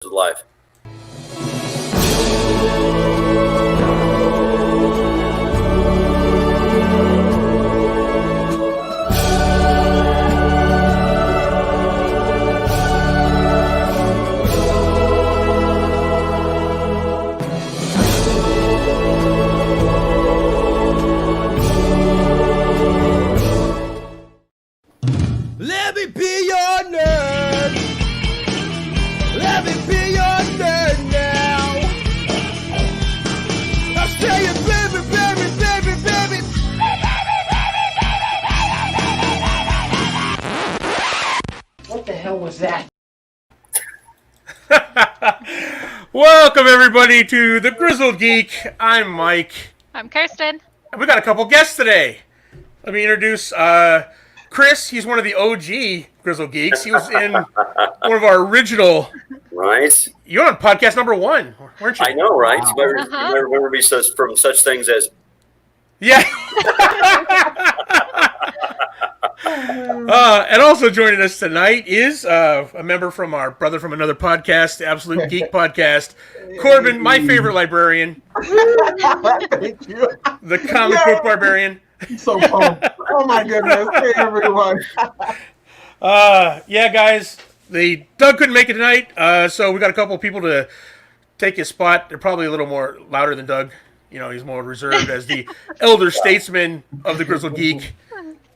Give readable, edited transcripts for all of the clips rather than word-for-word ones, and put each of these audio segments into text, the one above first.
life. Let me be your nerd. Let me be your nerd now. I'll say it, baby, baby, baby, baby. What the hell was that? Welcome, everybody, to the Grizzled Geek. I'm Mike. I'm Kirsten. And we got a couple guests today. Let me introduce Chris. He's one of the OG Grizzled Geeks. He was in one of our original... Right? You're on podcast number 1, weren't you? I know, right? You remember me from such things as... Yeah. And also joining us tonight is a member from our brother from another podcast, the Absolute Geek Podcast, Corbin, my favorite librarian. Thank you. The comic book barbarian. So pumped. Oh my goodness. Hey everyone. Yeah, guys, Doug couldn't make it tonight, so we got a couple of people to take his spot. They're probably a little more louder than Doug. You know, he's more reserved as the elder statesman of the Grizzled Geek.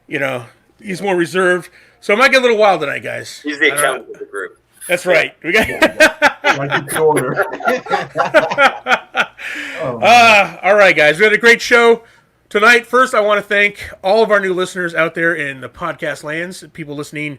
You know, he's more reserved. So it might get a little wild tonight, guys. He's the accountant of the group. That's right. We got. Like the shoulder. All right, guys. We had a great show tonight. First, I want to thank all of our new listeners out there in the podcast lands, people listening,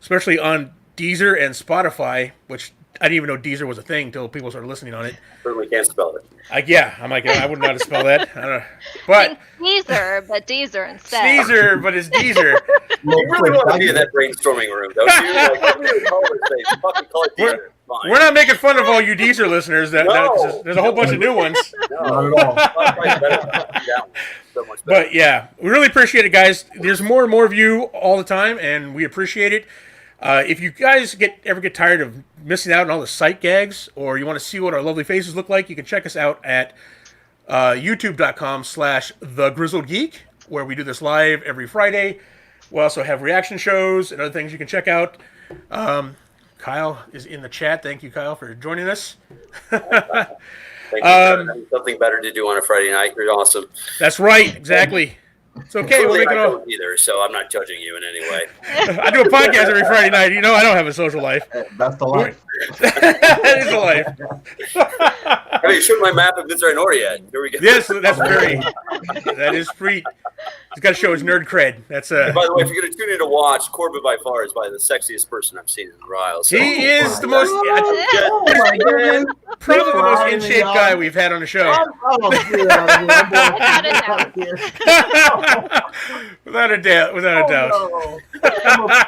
especially on Deezer and Spotify, which I didn't even know Deezer was a thing until people started listening on it. Certainly can't spell it. I'm like, I wouldn't know how to spell that. I don't know. But Deezer, but Deezer instead. Deezer, but it's Deezer. You really want to be in that brainstorming room, don't you? Like, what do you call it? Say, fucking call it Deezer. Fine. We're not making fun of all you Deezer listeners. No. There's a whole bunch of new ones. No. Not at all. So much better. But yeah, we really appreciate it, guys. There's more and more of you all the time, and we appreciate it. If you guys ever get tired of missing out on all the sight gags, or you want to see what our lovely faces look like, you can check us out at youtube.com/thegrizzledgeek, where we do this live every Friday. We also have reaction shows and other things you can check out. Kyle is in the chat. Thank you, Kyle, for joining us. Thank you for having something better to do on a Friday night. You're awesome. That's right, exactly. It's okay. We'll Clearly, make it I all. don't either, so I'm not judging you in any way. I do a podcast every Friday night. You know, I don't have a social life. That's the life. That is a life. Have you showed my map of Misery yet? Here we go. Yes, that is free. He's got to show his nerd cred. That's And by the way, if you're going to tune in to watch, Corbin by far is probably the sexiest person I've seen in a while. So. He is the most, Oh my goodness. probably the most in shape guy we've had on the show. Without a doubt. No.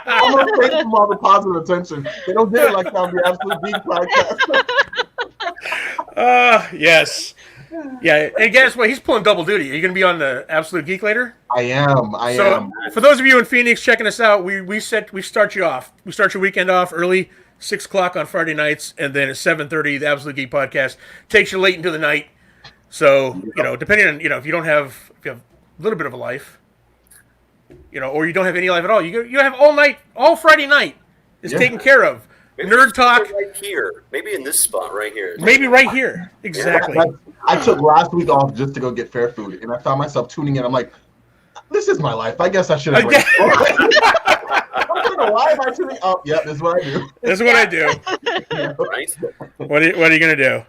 I'm going to take them all the positive attention. They don't get it like that on the Absolute Geek Podcast. Yes. Yeah, and guess what? He's pulling double duty. Are you going to be on the Absolute Geek later? I am. So, for those of you in Phoenix checking us out, we start you off. We start your weekend off early, 6 o'clock on Friday nights, and then at 7:30, the Absolute Geek Podcast takes you late into the night. So, you know, depending on, if you have a little bit of a life, or you don't have any life at all, you have all night, all Friday night is taken care of. Maybe Nerd talk. right here. Maybe in this spot right here. Maybe right here. Exactly. I took last week off just to go get fair food, and I found myself tuning in. I'm like, this is my life. I guess I should have waited. I don't know why am I tuning up? Yep, this is what I do. This is what I do. Right? What are you going to do?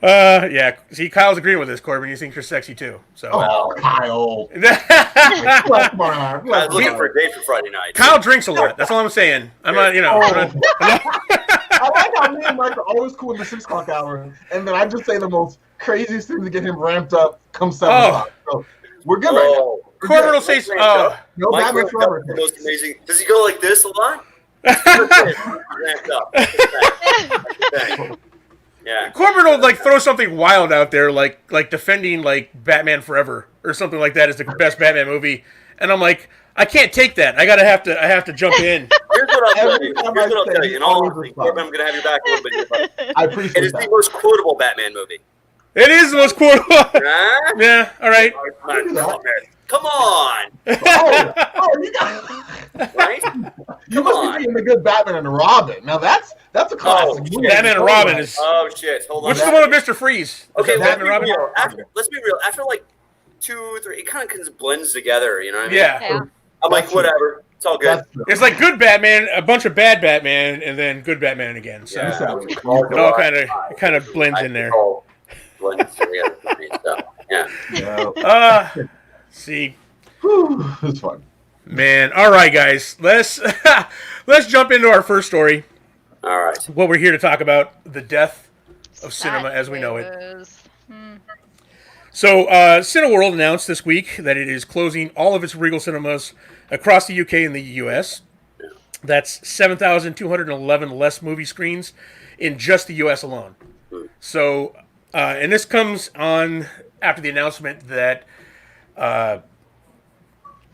Yeah. See, Kyle's agreeing with this, Corbin. He thinks you're sexy, too. So. Oh, Kyle. I was looking for a date for Friday night. Kyle drinks a lot. That's all I'm saying. I'm not. I like how me and Mike are always cool in the 6 o'clock hour, and then I just say the most craziest things to get him ramped up come 7 o'clock. So we're good right now. Corbin will say, No Mike Batman ramped up Forever. the most amazing. Does he go like this a lot? Ramped up. Yeah. Corbin will throw something wild out there, like defending Batman Forever or something like that as the best Batman movie, and I'm like, I can't take that. I have to jump in. Here's what Every time Here's I what I'll say tell he you. In all always honesty, responds. Corbin, I'm going to have your back a little bit here, but I it appreciate is the that. most quotable Batman movie. It is the most quotable. Huh? Yeah, all right. Come on. Oh, you got. Right? You Come must on. be thinking the good Batman and Robin. Now that's a classic. Oh, movie. Batman and Robin is. Oh, shit. Hold on. Which is the one with Mr. Freeze? Okay, Is it let's Batman be and Robin? real. Let's be real. After like 2, 3, it kind of just blends together. You know what I mean? Yeah. Yeah. I'm like, That's true. whatever. It's all good. That's true. It's like good Batman, a bunch of bad Batman, and then good Batman again. So Yeah. it all kind of blends in there. Blends together for me, so, yeah. Yeah. See, Whew, it's fun. man. All right, guys. Let's jump into our first story. All right. What we're here to talk about: the death of cinema as we know it. So, Cineworld announced this week that it is closing all of its Regal cinemas across the UK and the US. That's 7,211 less movie screens in just the US alone. So, and this comes on after the announcement that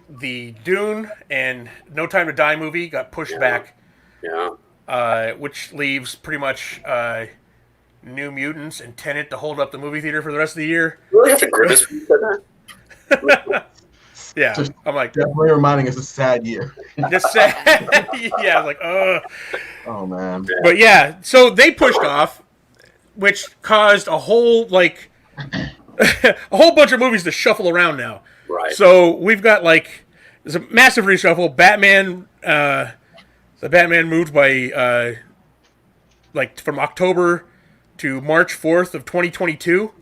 the Dune and No Time to Die movie got pushed back, which leaves pretty much New Mutants and Tenet to hold up the movie theater for the rest of the year. Really have to grimace when you said that? Yeah, Just I'm like, definitely reminding us a sad year. just sad. Yeah, I was like, ugh. Oh man. But yeah, so they pushed off, which caused a whole like a whole bunch of movies to shuffle around now. Right. So we've got like there's a massive reshuffle. Batman, the Batman moved by like from October to March 4th of 2022.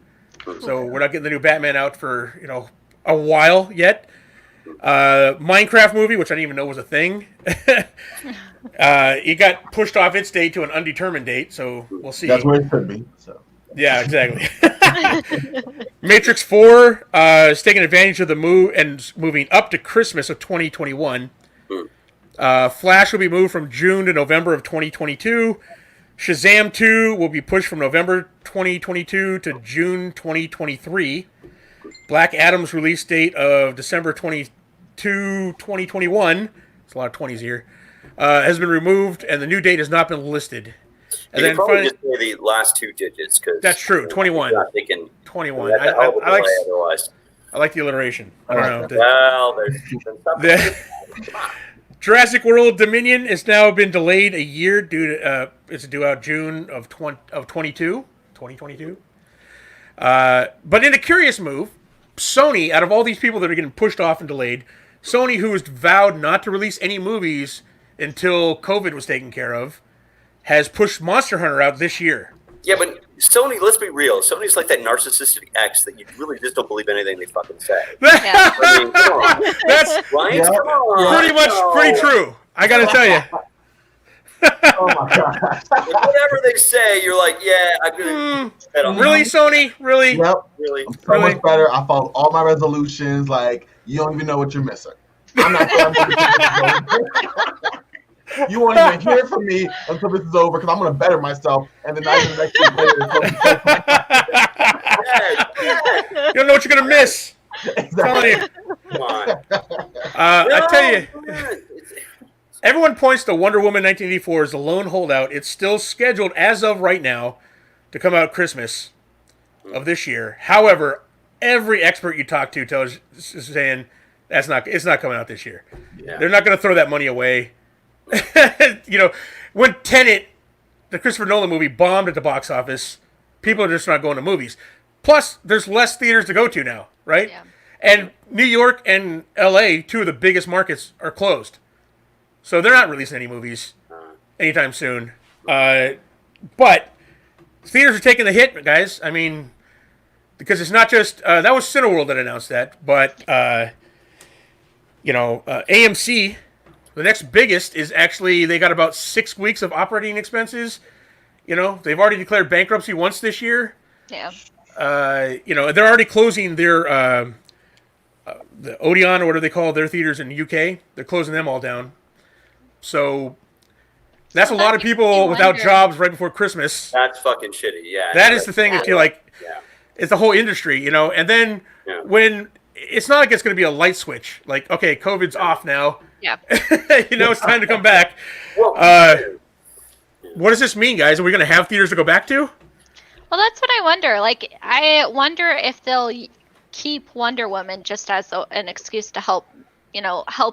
So we're not getting the new Batman out for a while yet. Minecraft movie, which I didn't even know was a thing. It got pushed off its date to an undetermined date, so we'll see. That's where it should be. So. Yeah, exactly. Matrix 4 is taking advantage of the move and moving up to Christmas of 2021. Flash will be moved from June to November of 2022. Shazam 2 will be pushed from November 2022 to June 2023. Black Adam's release date of December 22, 2021. There's a lot of 20s here. Has been removed, and the new date has not been listed. And You then can probably finally, just say the last 2 digits because that's true. 21. They can 21. that's a hell of a I like. delay otherwise. I like the alliteration. I don't know. Well, there's Jurassic World Dominion has now been delayed a year due to it's due out June of 2022. But in a curious move, Sony, out of all these people that are getting pushed off and delayed, Sony, who has vowed not to release any movies until COVID was taken care of, has pushed Monster Hunter out this year. Yeah, but Sony, let's be real. Sony's like that narcissistic ex that you really just don't believe anything they fucking say. Yeah. I mean, come on. That's Right? Yeah. Come on. pretty much pretty true. I got to tell you. Oh my god. Whatever they say, you're like, yeah, I'm going to bet on that. Really, Sony? Really? Yep. Really? So Really? much better. I followed all my resolutions. Like you don't even know what you're missing. I'm not. You won't even hear from me until this is over because I'm going to better myself, and then not even next week later. You don't know what you're going to miss. I'm telling you. Come on. I tell you. Come on. Everyone points to Wonder Woman 1984 as the lone holdout. It's still scheduled as of right now to come out Christmas of this year. However, every expert you talk to is saying it's not coming out this year. Yeah. They're not going to throw that money away. When Tenet, the Christopher Nolan movie, bombed at the box office, people are just not going to movies. Plus, there's less theaters to go to now, right? Yeah. And New York and LA, two of the biggest markets, are closed. So they're not releasing any movies anytime soon. But theaters are taking the hit, guys. I mean, because it's not just that was Cineworld that announced that, but AMC, the next biggest, is actually they got about 6 weeks of operating expenses. They've already declared bankruptcy once this year. Yeah. They're already closing their the Odeon, or what do they call their theaters in the UK? They're closing them all down. So that's a lot of people without jobs right before Christmas. That's fucking shitty, yeah. That is the thing. If you it's the whole industry, and then when it's not like it's going to be a light switch, like, okay, COVID's off now, Yeah. It's time to come back. Well, What does this mean, guys? Are we going to have theaters to go back to? Well, that's what I wonder. Like, I wonder if they'll keep Wonder Woman just as an excuse to help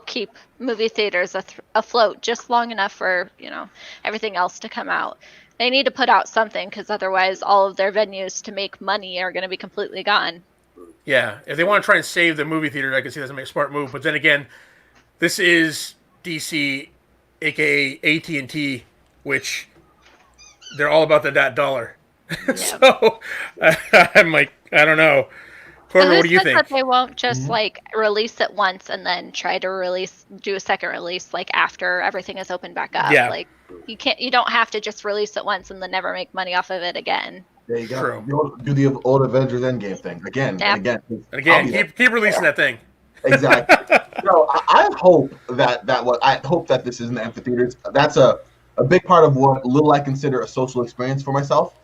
keep movie theaters afloat just long enough for, everything else to come out. They need to put out something because otherwise all of their venues to make money are going to be completely gone. Yeah, if they want to try and save the movie theater, I can see that's a smart move. But then again, this is DC, aka AT&T, which they're all about that dollar. Yep. So I'm like, I don't know. Corbin, what do you think? That they won't just release it once and then try to do a second release after everything is opened back up. Yeah. Like you don't have to just release it once and then never make money off of it again. There you go. True. Do the old Avengers Endgame thing again and again. And again, keep releasing that thing. Exactly. I hope that this is in the amphitheaters. That's a big part of what little I consider a social experience for myself.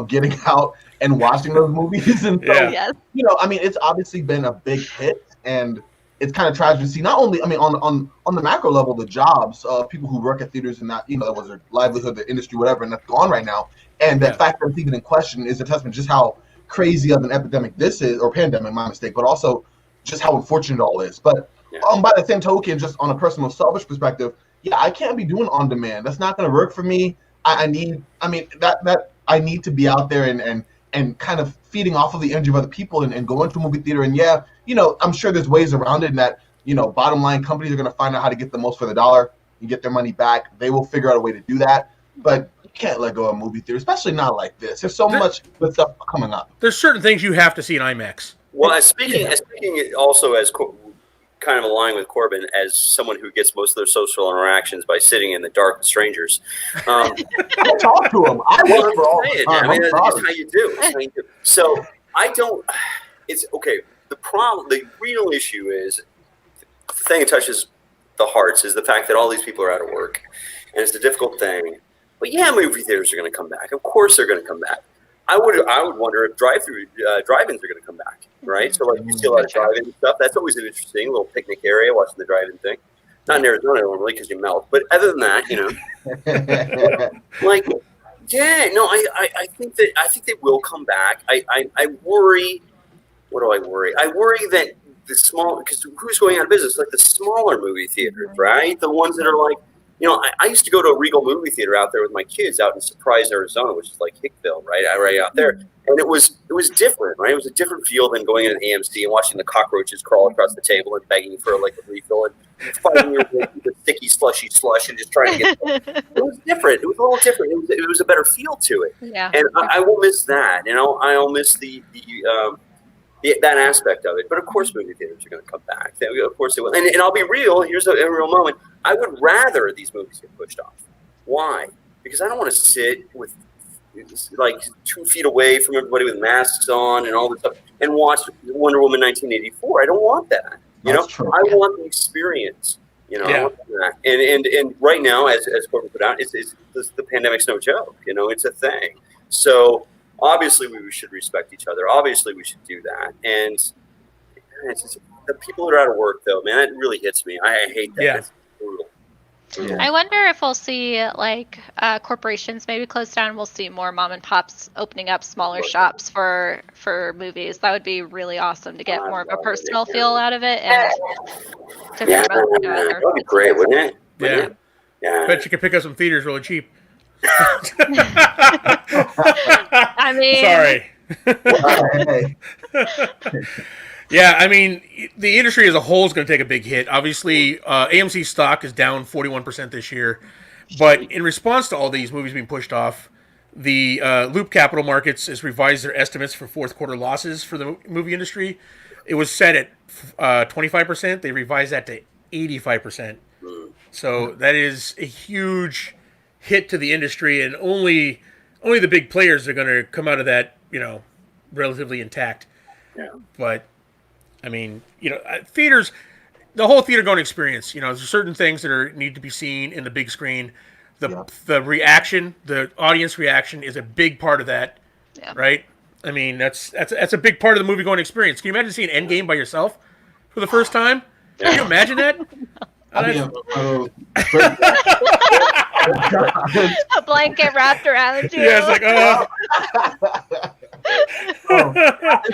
Getting out and watching those movies, and so Yeah. it's obviously been a big hit, and it's kind of tragic to see. Not only, on the macro level, the jobs of people who work at theaters and that that was their livelihood, their industry, whatever, and that's gone right now. And the fact that it's even in question is a testament just how crazy of an epidemic this is, or pandemic, my mistake, but also just how unfortunate it all is. But by the same token, just on a personal, selfish perspective, I can't be doing on demand. That's not going to work for me. I need to be out there and kind of feeding off of the energy of other people and going to a movie theater. And I'm sure there's ways around it, and that, bottom line, companies are going to find out how to get the most for the dollar and get their money back. They will figure out a way to do that. But you can't let go of a movie theater, especially not like this. There's so much good stuff coming up. There's certain things you have to see in IMAX. Well, speaking also as kind of aligned with Corbin as someone who gets most of their social interactions by sitting in the dark with strangers. I talk to them. I work for all the time. That's how you do. That's how you do. So I don't. It's okay. The real issue is the thing that touches the hearts is the fact that all these people are out of work, and it's a difficult thing. But movie theaters are going to come back. Of course, they're going to come back. I would wonder if drive-ins are going to come back, right? So you see a lot of drive-in stuff. That's always an interesting little picnic area, watching the drive-in thing. Not in Arizona normally because you melt, but other than that, I think they will come back. I worry. What do I worry? I worry that the small, because who's going out of business? Like the smaller movie theaters, right? The ones that are like. I used to go to a Regal movie theater out there with my kids out in Surprise, Arizona, which is like Hickville, right out there. And it was different, right? It was a different feel than going in an AMC and watching the cockroaches crawl across the table and begging for a refill and fighting your way through the sticky, slushy slush and just trying to get. It was different. It was a little different. It was a better feel to it. Yeah. And I will miss that. I'll miss that aspect of it. But of course, movie theaters are going to come back. Of course they will. And I'll be real. Here's a real moment. I would rather these movies get pushed off. Why? Because I don't want to sit with 2 feet away from everybody with masks on and all this stuff and watch Wonder Woman 1984. I don't want that. True. I want the experience. I want that. And right now, as Corbin put out, the pandemic's no joke. It's a thing. So obviously we should respect each other. Obviously we should do that. And it's just, the people that are out of work, though, man, it really hits me. I hate that. Yeah. It's brutal. Yeah. I wonder if we'll see corporations maybe close down. We'll see more mom and pops opening up smaller shops for movies. That would be really awesome to get more of a personal feel out of it and to promote that would be great, wouldn't it? Yeah. Bet you could pick up some theaters really cheap. I mean, sorry. Yeah, I mean, the industry as a whole is going to take a big hit. Obviously, AMC stock is down 41% this year. But in response to all these movies being pushed off, the Loop Capital Markets has revised their estimates for fourth quarter losses for the movie industry. It was set at 25%. They revised that to 85%. So that is a huge hit to the industry, and only the big players are going to come out of that, relatively intact. Yeah. But I mean, theaters, the whole theater going experience. There's certain things that need to be seen in the big screen. The reaction, the audience reaction, is a big part of that, right? I mean, that's a big part of the movie going experience. Can you imagine seeing Endgame by yourself for the first time? Can you imagine that? A blanket wrapped around you. Yeah, it's like,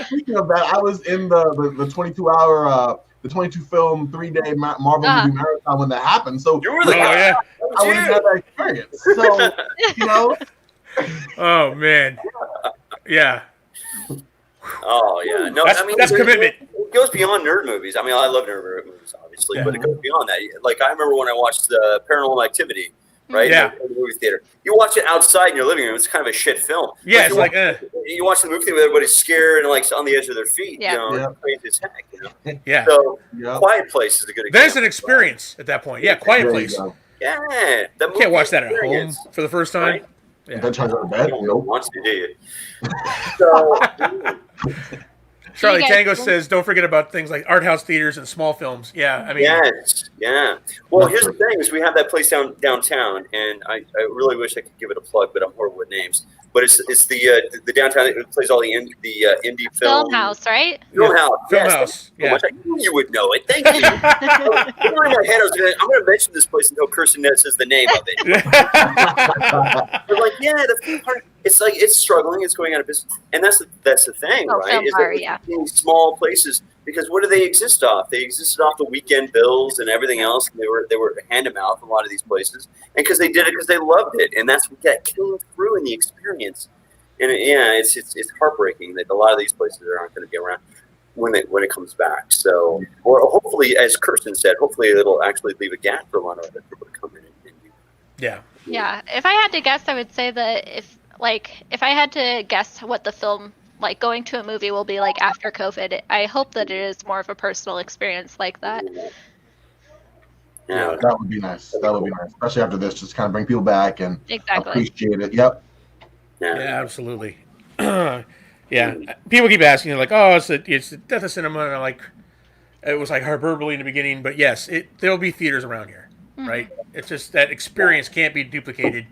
Speaking of that, I was in the 22-hour, the 22-film 3-day Marvel movie marathon when that happened. So you were the guy. yeah. I wouldn't have that experience. So, you know. Oh man. Yeah. Oh yeah. No, that's commitment. It goes beyond nerd movies. I mean, I love nerd movies, obviously, but it goes beyond that. Like I remember when I watched the Paranormal Activity, right? Yeah. In the movie theater. You watch it outside in your living room. It's kind of a shit film. Yeah, it's like you watch the movie theater, everybody's scared and like on the edge of their feet. Yeah. You know, it's crazy as heck. You know. Yeah. So Quiet Place is a good example. There's an experience at that point. Yeah, Quiet Place. Yeah. You can't watch that at home for the first time. Right? Yeah. Then trying to go to bed. You don't want to, do you? So. Charlie Tango says, "Don't forget about things like art house theaters and small films." Yeah, I mean, yes, yeah. Well, here's the thing: is we have that place downtown, and I really wish I could give it a plug, but I'm horrible with names. But it's the downtown. It plays all the indie film house, right? Film house. Film yes, house. Yeah. I knew you would know it. Thank you. In my head, I'm going to mention this place until Kirsten Ned says the name of it. They're like, yeah, the film part. It's like it's struggling. It's going out of business, and that's the thing, right? Is that these small places, because what do they exist off? They existed off the weekend bills and everything else. And they were hand to mouth in a lot of these places, and because they did it because they loved it, and that's what got killed through in the experience. And it's heartbreaking that a lot of these places aren't going to be around when it comes back. So, or hopefully, as Kirsten said, hopefully it'll actually leave a gap for a lot of other people to come in and do. Yeah. Yeah. If I had to guess, I would say that if I had to guess what the film, like going to a movie, will be like after COVID, I hope that it is more of a personal experience like that. Yeah, that would be nice. That would be nice, especially after this. Just kind of bring people back and appreciate it. Yep. Yeah, absolutely. Yeah, people keep asking, like, "Oh, it's the death of cinema," and I'm like, it was like hyperbole in the beginning, but yes, there'll be theaters around here, right? It's just that experience can't be duplicated.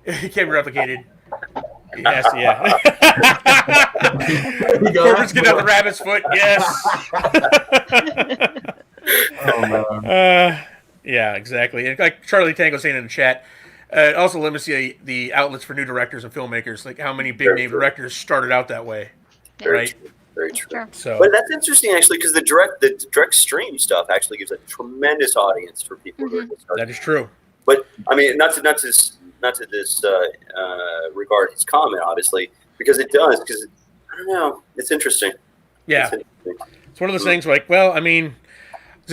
It can't be replicated. Yes, yeah. Corporate's getting out the rabbit's foot. Yes. Oh, man. Yeah, exactly. And like Charlie Tango saying in the chat, it also limits the outlets for new directors and filmmakers. Like how many big name directors started out that way, right? Very true. Sure. So, but that's interesting actually, because the direct stream stuff actually gives a tremendous audience for people. That is true. But I mean, not to disregard his comment, obviously, because it does. Because I don't know, it's interesting. Yeah, it's one of those things. Like, well, I mean,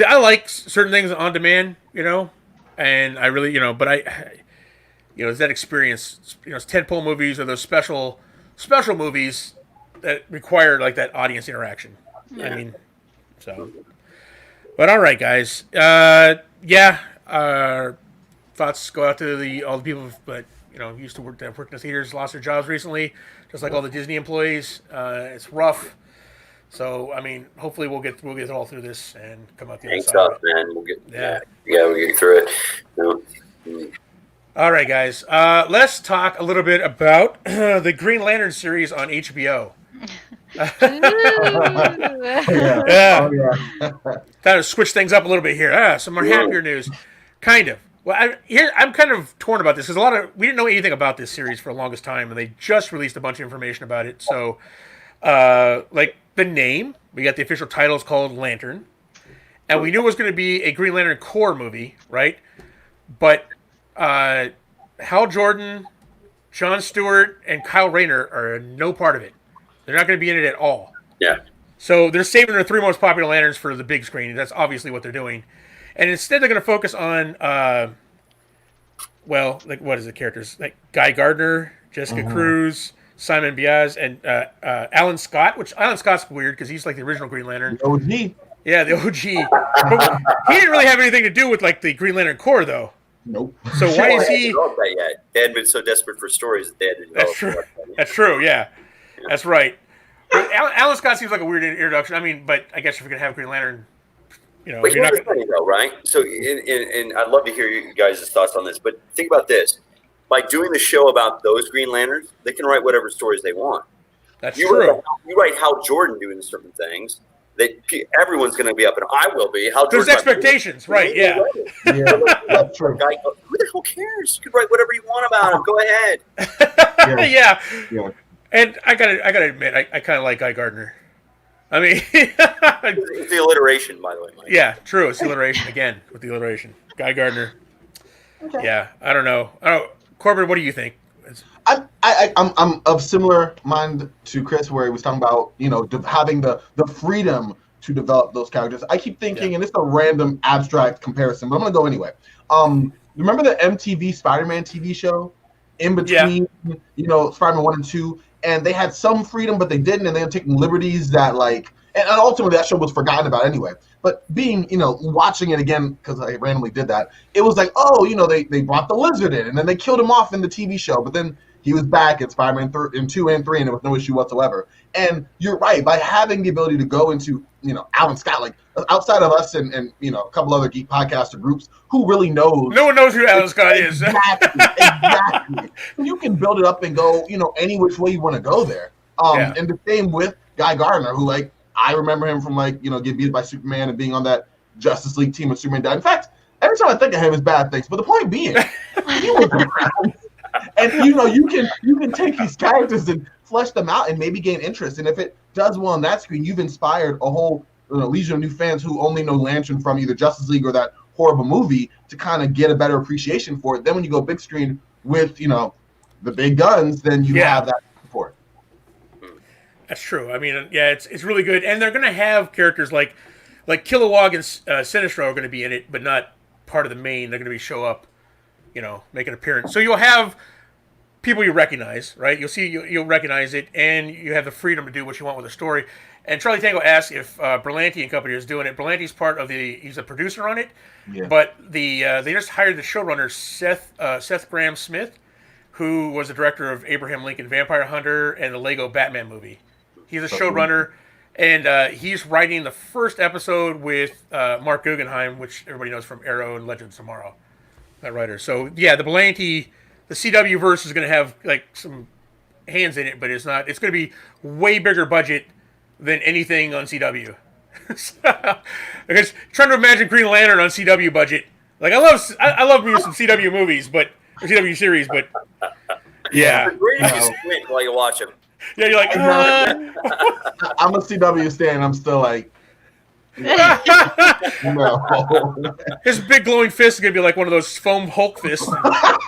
I like certain things on demand, and I really, but it's that experience. It's tentpole movies or those special movies that require like that audience interaction. Yeah. I mean, so. But all right, guys. Thoughts go out to all the people, but used to work in the theaters, lost their jobs recently, just like all the Disney employees. It's rough. So I mean, hopefully we'll get all through this and come out the other side. Tough, man. We'll get we'll get through it. All right, guys. Let's talk a little bit about the Green Lantern series on HBO. Yeah. Kind of switch things up a little bit here. Some more happier news. Kind of. Well, I'm kind of torn about this because we didn't know anything about this series for the longest time, and they just released a bunch of information about it. So, like the name, we got the official title is called Lantern, and we knew it was going to be a Green Lantern Corps movie, right? But Hal Jordan, Jon Stewart, and Kyle Rayner are no part of it. They're not going to be in it at all. Yeah. So they're saving their 3 most popular lanterns for the big screen. That's obviously what they're doing. And instead they're going to focus on, what is the characters? Like Guy Gardner, Jessica Cruz, Simon Biaz, and Alan Scott, which Alan Scott's weird because he's like the original Green Lantern. The OG. Yeah, the OG. But he didn't really have anything to do with like the Green Lantern Corps, though. Nope. So why is he? That yet. They hadn't been so desperate for stories that they had to develop. That's true. That's true. Yeah, that's right. But Alan Scott seems like a weird introduction. I mean, but I guess if you're gonna have Green Lantern, But here's the thing, though, right? So, and I'd love to hear you guys' thoughts on this. But think about this: by doing the show about those Green Lanterns, they can write whatever stories they want. That's true. You write Hal Jordan doing certain things, everyone's going to be up, and I will be. Hal There's Jordan, expectations, right? Yeah. Yeah, that's true. Guy, who the hell cares? You can write whatever you want about him. Go ahead. Yeah. And I gotta admit, I kind of like Guy Gardner. I mean, It's the alliteration, by the way, Mike. yeah, true. It's the alliteration again with the alliteration. Guy Gardner. Okay. Yeah, I don't know. Corbin, what do you think? I'm of similar mind to Chris, where he was talking about having the freedom to develop those characters. I keep thinking, and it's a random abstract comparison, but I'm gonna go anyway. Remember the MTV Spider-Man TV show? In between, Spider-Man 1 and 2, and they had some freedom, but they didn't, and they were taking liberties that and ultimately that show was forgotten about anyway. But watching it again, because I randomly did that, it was like, they brought the Lizard in, and then they killed him off in the TV show, but then he was back in Spider-Man in 2 and 3, and there was no issue whatsoever. And you're right, by having the ability to go into, Alan Scott, outside of us and a couple other geek podcaster groups, who really knows? No one knows who Alan Scott is. Exactly. You can build it up and go, any which way you want to go there. And the same with Guy Gardner, who, I remember him from, getting beat by Superman and being on that Justice League team when Superman died. In fact, every time I think of him, it's bad things. But the point being, he was around. And you can take these characters and flesh them out and maybe gain interest. And if it does well on that screen, you've inspired a whole legion of new fans who only know Lantern from either Justice League or that horrible movie to kind of get a better appreciation for it. Then when you go big screen with the big guns, then you have that support. That's true. I mean, it's really good, and they're gonna have characters like Kilowog and Sinestro are gonna be in it, but not part of the main. They're gonna show up. Make an appearance. So you'll have people you recognize, right? You'll recognize it, and you have the freedom to do what you want with the story. And Charlie Tango asked if Berlanti and company is doing it. Berlanti's part of he's a producer on it, but they just hired the showrunner Seth Grahame-Smith, who was the director of Abraham Lincoln Vampire Hunter and the Lego Batman movie. He's a showrunner, and he's writing the first episode with Mark Guggenheim, which everybody knows from Arrow and Legends of Tomorrow. That writer. So the Berlanti, the CW verse is going to have some hands in it, but it's not. It's going to be way bigger budget than anything on CW. Because trying to imagine Green Lantern on CW budget, I love me some CW movies, but CW series, but yeah. It's great if you squint while you watch them. Yeah, you're like, I'm a CW stan. I'm still no. His big glowing fist is gonna be like one of those foam Hulk fists. I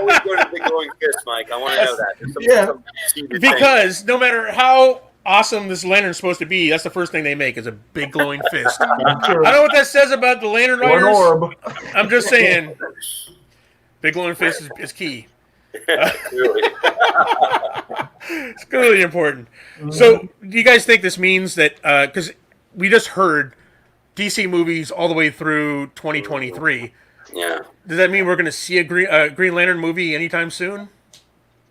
always go to big glowing fist, Mike. I want to know that. Because no matter how awesome this lantern's supposed to be, that's the first thing they make is a big glowing fist. I don't know what that says about the Lantern writers. Orb. I'm just saying, big glowing fist is key. It's really important. So, do you guys think this means that because we just heard DC movies all the way through 2023? Yeah. Does that mean we're going to see a Green Lantern movie anytime soon?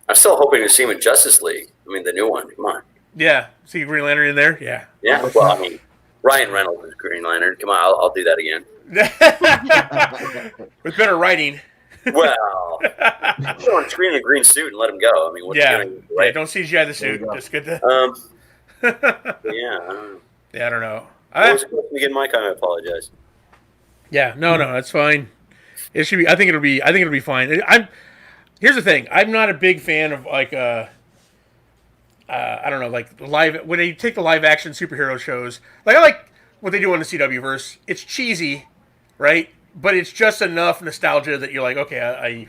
I'm still hoping to see him in Justice League. I mean, the new one. Come on. Yeah. See Green Lantern in there? Yeah. Yeah. Well, I mean, Ryan Reynolds is Green Lantern. Come on, I'll do that again. With better writing. Well, put on screen in a green suit and let him go. I mean, what's going to right? Yeah, don't CGI the suit. Just get the. Yeah, I don't know. Yeah, I don't know. What was the question again, Mike? I apologize. Yeah, no, that's fine. It should be. I think it'll be fine. Here's the thing. I'm not a big fan of I don't know, live when they take the live action superhero shows. I like what they do on the CW verse. It's cheesy, right? But it's just enough nostalgia that you're like, okay,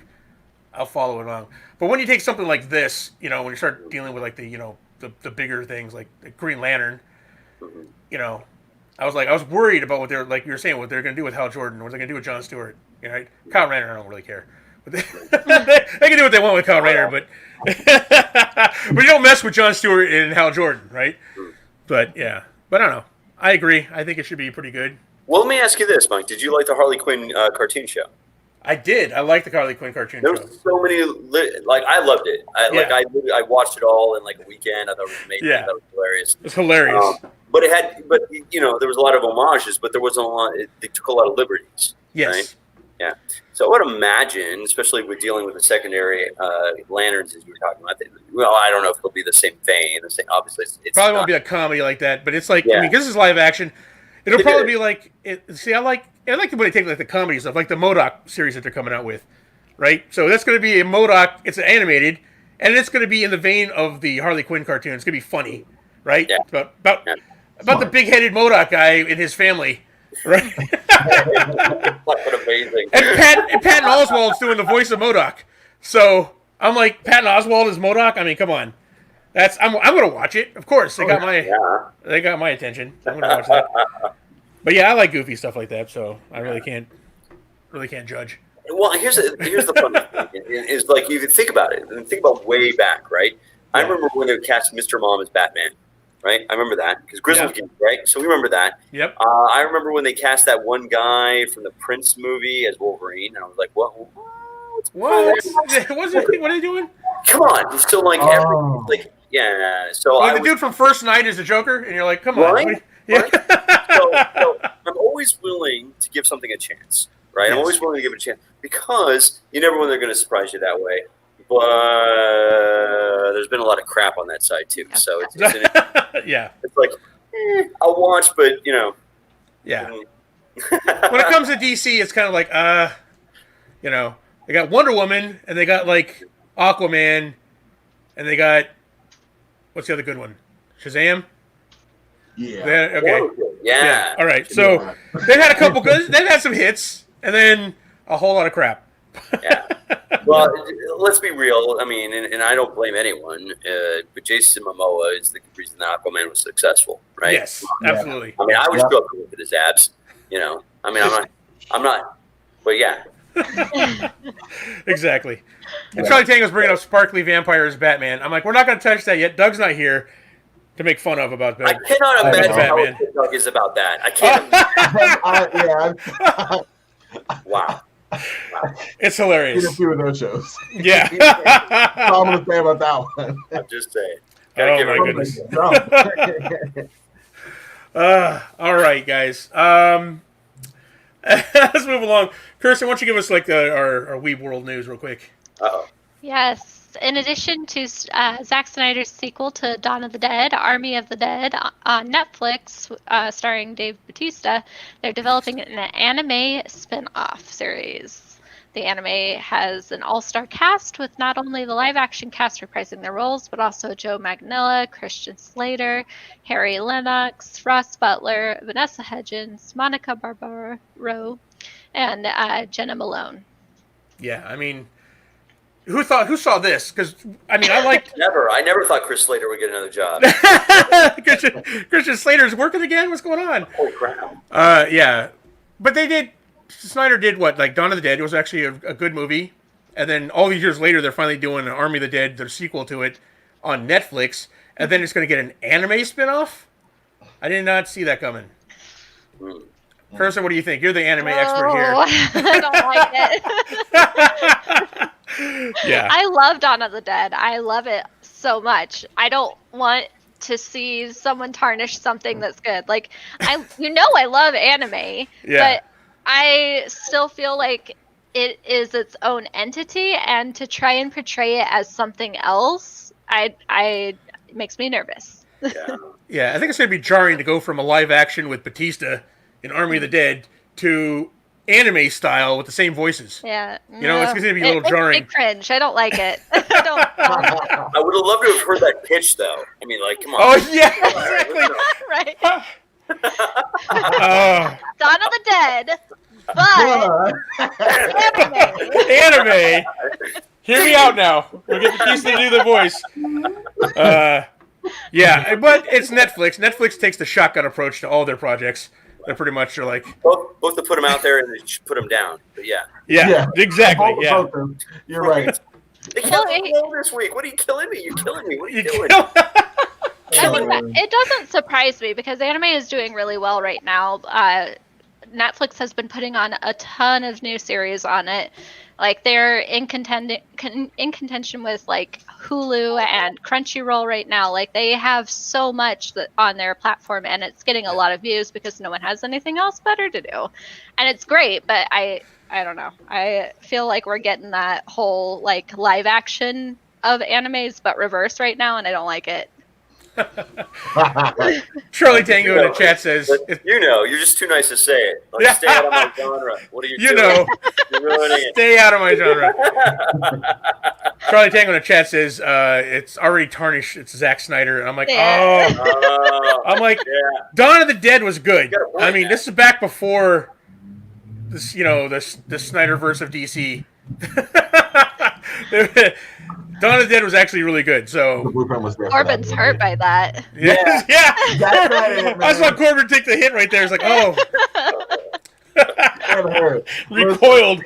I'll follow it along. But when you take something like this, when you start dealing with the bigger things like Green Lantern, I was worried about what they're what you were saying, what they're going to do with Hal Jordan, what they're going to do with John Stewart. Kyle Rayner, I don't really care. But they can do what they want with Kyle Rayner, but but you don't mess with John Stewart and Hal Jordan, right? But I don't know. I agree. I think it should be pretty good. Well, let me ask you this, Mike. Did you like the Harley Quinn cartoon show? I did. I liked the Harley Quinn cartoon show. There was so many, I loved it. I watched it all in a weekend. I thought it was amazing. Yeah. I thought it was hilarious. It was hilarious. But there was a lot of homages, but there wasn't a lot. They took a lot of liberties. Yes. Right? Yeah. So I would imagine, especially with dealing with the secondary lanterns, as you were talking about, well, I don't know if it'll be the same vein. The same, obviously, it's Probably not. won't be a comedy like that, but it's like Yeah. I mean, this is live action. It'll They probably did. be like see, I like when they take like the comedy stuff, like the MODOK series that they're coming out with, right? So that's going to be a MODOK. It's animated, and it's going to be in the vein of the Harley Quinn cartoon. It's going to be funny, right? Yeah. About Yeah. the big-headed MODOK guy and his family, right? What amazing. and Patton Oswalt's doing the voice of MODOK. So I'm like, Patton Oswalt is MODOK. I mean, come on. I'm going to watch it. Of course, they got my attention. I'm going to watch that. But yeah, I like goofy stuff like that, so I really can't judge. Well, here's the funny thing is like you can think about it and think about way back, right? I remember when they cast Mr. Mom as Batman, right? I remember that because Grizzled Geek, right? So we remember that. Yep. I remember when they cast that one guy from the Prince movie as Wolverine, and I was like, what? What? What are they doing? Come on, he's still like yeah. So Like the dude from First Night is the Joker, and you're like, come on. Right? Yeah. So I'm always willing to give something a chance, right? I'm Yes. always willing to give it a chance because you never know they're going to surprise you that way. But there's been a lot of crap on that side too, so it's Yeah. it's like I'll watch, but Yeah. When it comes to DC, it's kind of like, they got Wonder Woman, and they got like Aquaman, and they got what's the other good one? Shazam. Yeah. Okay. yeah. All right. So they've had a couple good. They've had some hits, and then a whole lot of crap. Yeah. Well, let's be real. I mean, and I don't blame anyone, but Jason Momoa is the reason that Aquaman was successful, right? Yes, absolutely. I mean, I would still have to look at his abs. I mean, I'm not. But yeah. Exactly. And Charlie Tango's bringing up sparkly vampires Batman. I'm like, we're not going to touch that yet. Doug's not here to make fun of about I that. cannot imagine how Batman. Doug is about that. I can't. Wow. It's Seen hilarious. a few of those shows. Yeah. All I'm gonna say about that one. I'm just saying. Oh, Give my it goodness. All right, guys. Let's move along. Kirsten, why don't you give us like our Weeb World news real quick? Uh-oh. Yes. In addition to Zack Snyder's sequel to Dawn of the Dead, Army of the Dead on Netflix, starring Dave Bautista, they're developing an anime spin-off series. The anime has an all-star cast with not only the live-action cast reprising their roles, but also Joe Manganiello, Christian Slater, Harry Lennox, Ross Butler, Vanessa Hudgens, Monica Barbaro, and Jenna Malone. Yeah, I mean, who saw this? Because I mean, I never thought Chris Slater would get another job. Christian Slater's working again. What's going on? Holy crap. Yeah, but Snyder did what? Like Dawn of the Dead. It was actually a good movie, and then all these years later, they're finally doing an Army of the Dead, their sequel to it, on Netflix, and then it's going to get an anime spinoff. I did not see that coming. Kirsten, what do you think? You're the anime expert here. I don't like it. Yeah. I love Dawn of the Dead. I love it so much. I don't want to see someone tarnish something that's good. Like I love anime, but I still feel like it is its own entity, and to try and portray it as something else, it makes me nervous. Yeah, I think it's going to be jarring to go from a live action with Batista in Army of the Dead to anime style with the same voices. Yeah. It's going to be a little jarring. It's cringe. I don't like it. I would have loved to have heard that pitch, though. I mean, like, come on. Oh, yeah, exactly. Right. Dawn of the Dead, but anime. Hear me out now. We'll get Batista to do the voice. Yeah, but it's Netflix. Netflix takes the shotgun approach to all their projects. They pretty much are like both to put them out there and to put them down. But yeah, exactly. Yeah, you're right. They killed me this week. What are you killing me? You're killing me. What are you doing? I mean, it doesn't surprise me because anime is doing really well right now. Netflix has been putting on a ton of new series on it. Like they're in contention with like Hulu and Crunchyroll right now. Like they have so much on their platform, and it's getting a lot of views because no one has anything else better to do, and it's great. But I don't know. I feel like we're getting that whole like live action of animes, but reversed right now, and I don't like it. Charlie Tango in the chat says, But you're just too nice to say it. Like, stay out of my genre. What are you doing? You're ruining it. Stay out of my genre. Charlie Tango in the chat says, it's already tarnished. It's Zack Snyder. And I'm like, I'm like, Dawn of the Dead was good. I mean, this is back before this, the Snyderverse of DC. Dawn of the Dead was actually really good. So The blueprint was there. Corbin's hurt by that. yeah. That's right, I saw Corbin take the hit right there. It's like, oh, That hurt. recoiled.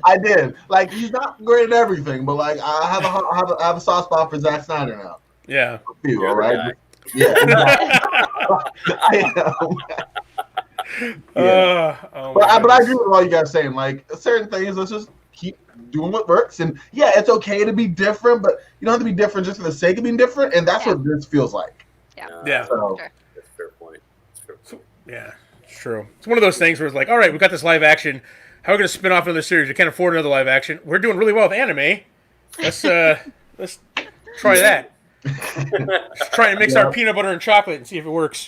I did. Like, he's not great at everything, but like I have a soft spot for Zack Snyder now. Yeah. You, all right? Yeah. I am. But I agree with all you guys saying. Like, certain things, let's just keep doing what works. And yeah, it's okay to be different, but you don't have to be different just for the sake of being different. And that's what this feels like. Yeah. So, That's a fair point. Yeah, it's true. It's one of those things where it's like, all right, we got this live action. How are we going to spin off another series? We can't afford another live action. We're doing really well with anime. Let's try that. Let's try and mix our peanut butter and chocolate and see if it works.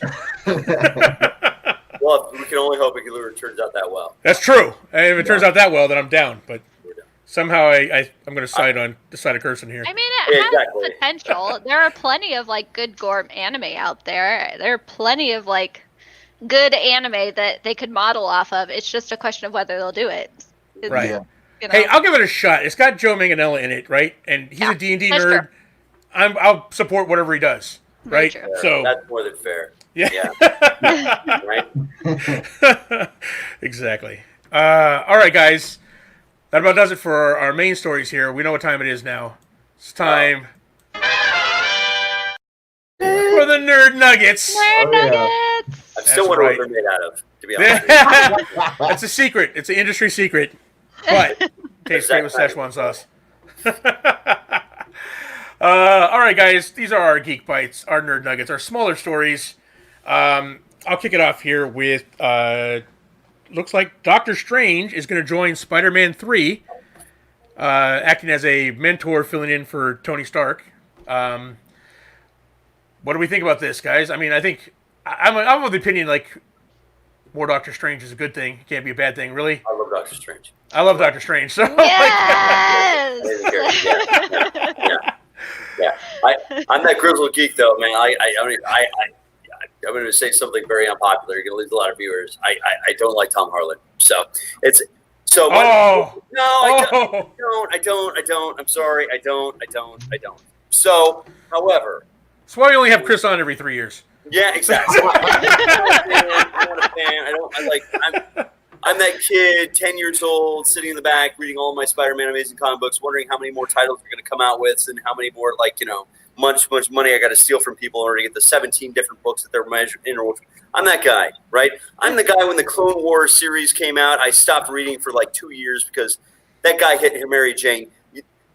Well, we can only hope it turns out that well. That's true. And if it turns out that well, then I'm down. But somehow I'm going to side on Kirsten here. I mean, it has potential. There are plenty of like good gore anime out there. There are plenty of like good anime that they could model off of. It's just a question of whether they'll do it. Right. yeah. Hey, I'll give it a shot. It's got Joe Manganiello in it, right? And he's a D&D nerd. True. I'll support whatever he does, right? Very Yeah, So that's more than fair. yeah. Right? Exactly. All right, guys. That about does it for our main stories here. We know what time it is now. It's time for the Nerd Nuggets. Nerd Nuggets! I still wonder what they're made out of, to be honest. That's a secret. It's an industry secret. But tastes great with Szechuan sauce. All right, guys. These are our Geek Bites, our Nerd Nuggets, our smaller stories. I'll kick it off here with... looks like Doctor Strange is going to join Spider-Man 3, acting as a mentor filling in for Tony Stark. What do we think about this, guys? I mean, I think I'm of the opinion like more Doctor Strange is a good thing. It can't be a bad thing, really. I love Doctor Strange. I love Doctor Strange. So Yes! Yeah. I'm that grizzled geek, though, man. I'm going to say something very unpopular. You're going to lose a lot of viewers. I don't like Tom Harlan. So it's so. Oh. No, I don't. I'm sorry. I don't. So, however. That's why we only have Chris on every 3 years. Yeah, exactly. I'm not a fan. I'm that kid, 10 years old, sitting in the back, reading all my Spider-Man Amazing comic books, wondering how many more titles we're going to come out with and how many more, much money I got to steal from people in order to get the 17 different books that they're measured in. I'm that guy, right? I'm the guy when the Clone Wars series came out, I stopped reading for 2 years because that guy hit Mary Jane.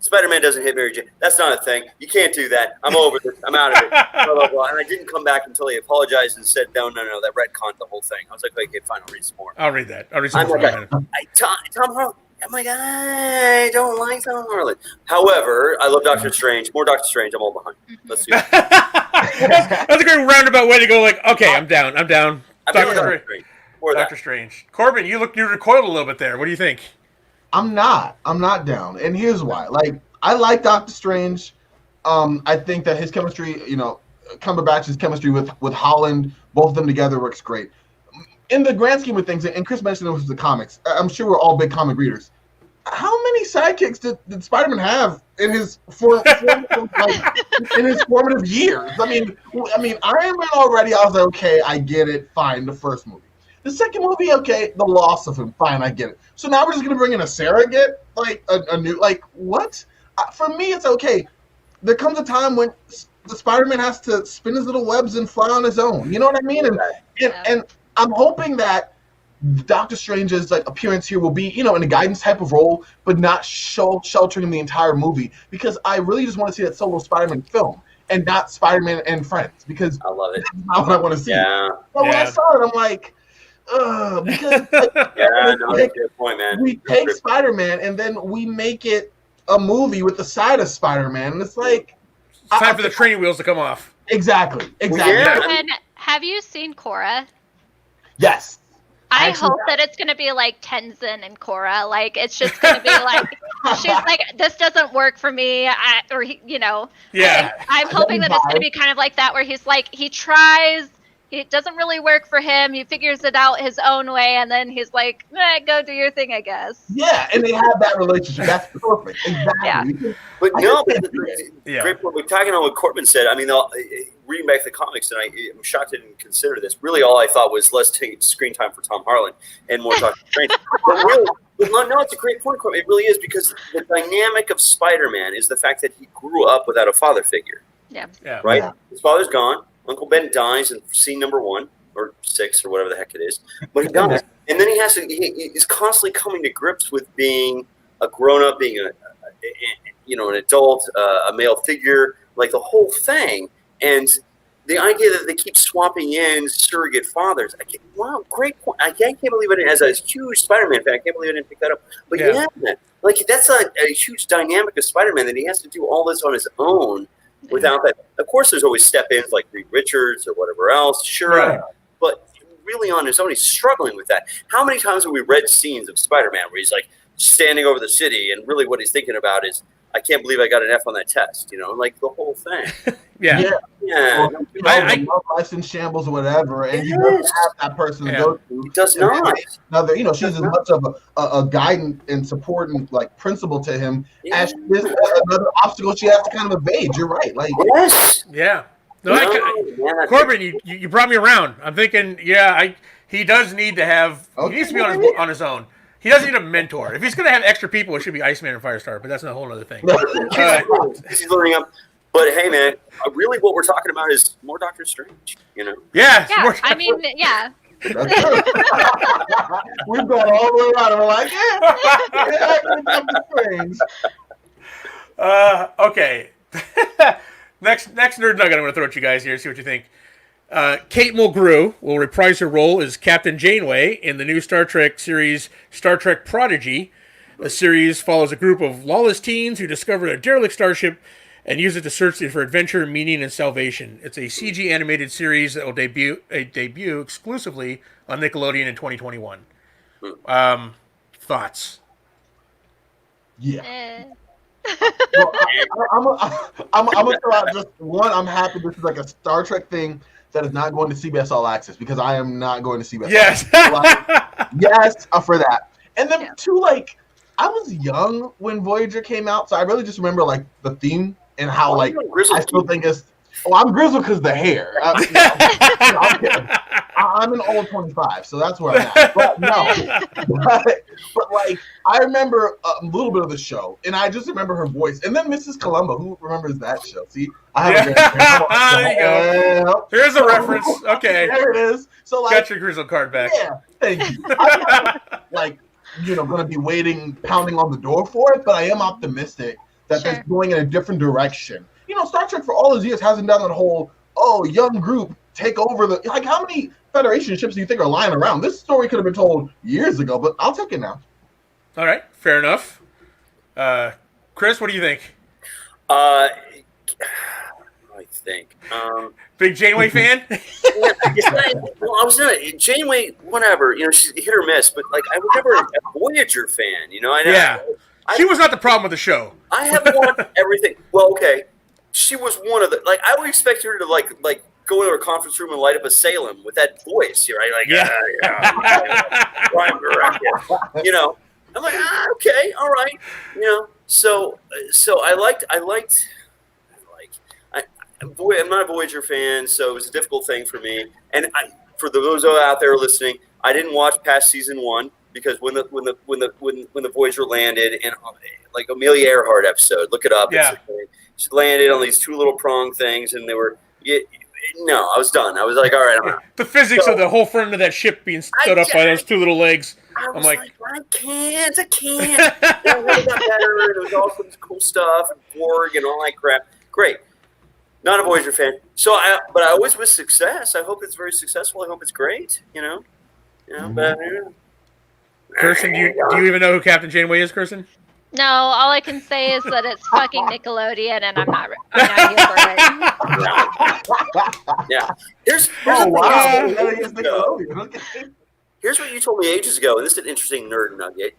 Spider-Man doesn't hit Mary Jane. That's not a thing. You can't do that. I'm over this. I'm out of it. Blah, blah, blah. And I didn't come back until he apologized and said, no, that retconned the whole thing. I was like, okay, fine, I'll read some more. I'll read that. I'll read some I'm more. like, Tom Harlan. I'm like, I don't like Tom Harlan. However, I love Doctor Strange. More Doctor Strange. I'm all behind. Let's do that. That's a great roundabout way to go. Okay, I'm down. I'm down with Doctor Strange. Doctor Strange. Corbin, you recoiled a little bit there. What do you think? I'm not down, and here's why. I like Doctor Strange. I think that his chemistry, Cumberbatch's chemistry with Holland, both of them together works great. In the grand scheme of things, and Chris mentioned it was the comics. I'm sure we're all big comic readers. How many sidekicks did Spider-Man have in his in his formative years? I mean, Iron Man already. I was like, okay, I get it, fine. The first movie, the second movie, okay, the loss of him, fine, I get it. So now we're just gonna bring in a surrogate, a new, what? For me, it's okay. There comes a time when the Spider-Man has to spin his little webs and fly on his own. You know what I mean? And I'm hoping that Doctor Strange's appearance here will be, in a guidance type of role, but not sheltering the entire movie. Because I really just want to see that solo Spider-Man film and not Spider-Man and Friends. Because I love it. That's not what I want to see. Yeah. But when I saw it, I'm like, because that's a good point, man. We take Spider-Man and then we make it a movie with the side of Spider-Man, and it's like It's time for the training wheels to come off. exactly. Yeah. And have you seen Korra? Yes. I Actually, hope that it's gonna be like Tenzin and Korra. Like it's just gonna be like she's like, this doesn't work for me. Yeah. I'm hoping that it's gonna be kind of like that, where he's like, he tries, it doesn't really work for him. He figures it out his own way, and then he's like, go do your thing, I guess. Yeah, and they have that relationship. That's perfect. Exactly. Yeah. But I no, just but can't do it. great point. We're talking on what Cortman said. I mean, reading back the comics, and I'm shocked I didn't consider this. Really, all I thought was less screen time for Tom Harlan and more talk. But really, no, it's a great point, Cortman. It really is, because the dynamic of Spider-Man is the fact that he grew up without a father figure. Yeah. Right? Yeah. His father's gone. Uncle Ben dies in scene number 1 or 6 or whatever the heck it is. But he dies. And then he is constantly coming to grips with being a grown-up, being an adult, a male figure, like the whole thing. And the idea that they keep swapping in surrogate fathers, wow, great point. I can't believe it. As a huge Spider-Man fan, I can't believe I didn't pick that up. But yeah like that's a huge dynamic of Spider-Man, that he has to do all this on his own without that. Of course, there's always step-ins like Reed Richards or whatever else, sure. Right. But really on his own, he's struggling with that. How many times have we read scenes of Spider-Man where he's like standing over the city, and really what he's thinking about is, I can't believe I got an F on that test, like the whole thing. Yeah. Well, the love license shambles or whatever, and he doesn't have that person to go to. He does not. Another, she's as much of a guidance and support and like principle to him as she is another obstacle she has to kind of evade. You're right. Like Yes. Yeah. No, Corbin, you brought me around. I'm thinking, he does need to have. He needs to be on his own. He doesn't need a mentor. If he's going to have extra people, it should be Iceman and Firestar, but that's a whole other thing. He's learning up. But hey, man, really what we're talking about is more Doctor Strange, Yeah. Yeah, I mean, yeah. We've gone all the way around. We're like, okay. Next nerd nugget I'm going to throw at you guys here, see what you think. Kate Mulgrew will reprise her role as Captain Janeway in the new Star Trek series Star Trek Prodigy. The series follows a group of lawless teens who discover a derelict starship and use it to search for adventure, meaning, and salvation. It's a CG animated series that will debut exclusively on Nickelodeon in 2021. Thoughts? Yeah. Well, I'm gonna throw out just one. I'm happy this is like a Star Trek thing that is not going to CBS All Access, because I am not going to CBS. Yes. Yes, for that. And then two, like, I was young when Voyager came out, so I really just remember like the theme and how I still think it's. Well, I'm grizzled because the hair. I'm an old 25, so that's where I'm at. But no, but like I remember a little bit of the show, and I just remember her voice. And then Mrs. Columbo, who remembers that show? See, I have there you go. There's a reference. Okay, there it is. So like, got your grizzled card back. Yeah, thank you. I'm not, like, going to be waiting, pounding on the door for it, but I am optimistic that they're going in a different direction. Star Trek for all those years hasn't done that whole, young group take over the, like, how many Federation ships do you think are lying around? This story could have been told years ago, but I'll take it now. All right, fair enough. Chris, what do you think? I think. Big Janeway fan? I was not Janeway. Whatever, she's hit or miss, but like I was never a Voyager fan. She was not the problem with the show. I have watched everything. Well, okay, she was one of the. Like I would expect her to like go into her conference room and light up a Salem with that voice, right? Like, I'm like, okay, all right, So I liked. Boy, I'm not a Voyager fan, so it was a difficult thing for me. And for those out there listening, I didn't watch past season 1 because when the Voyager landed, and like Amelia Earhart episode, look it up. Yeah. She landed on these two little prong things, and they were. No, I was done. I was like, all right, I'm out. The physics of the whole front of that ship being stood up by those two little legs. I'm like, I can't. It got better, and it was all this cool stuff, and Borg and all that crap. Great. Not a Voyager fan. But I always wish success. I hope it's very successful. I hope it's great. Kirsten, do you even know who Captain Janeway is, Kirsten? No, all I can say is that it's fucking Nickelodeon, and I'm not here for it. Yeah. Here's Oh the wow! thing. That is Nickelodeon. Okay. Here's what you told me ages ago, and this is an interesting nerd nugget.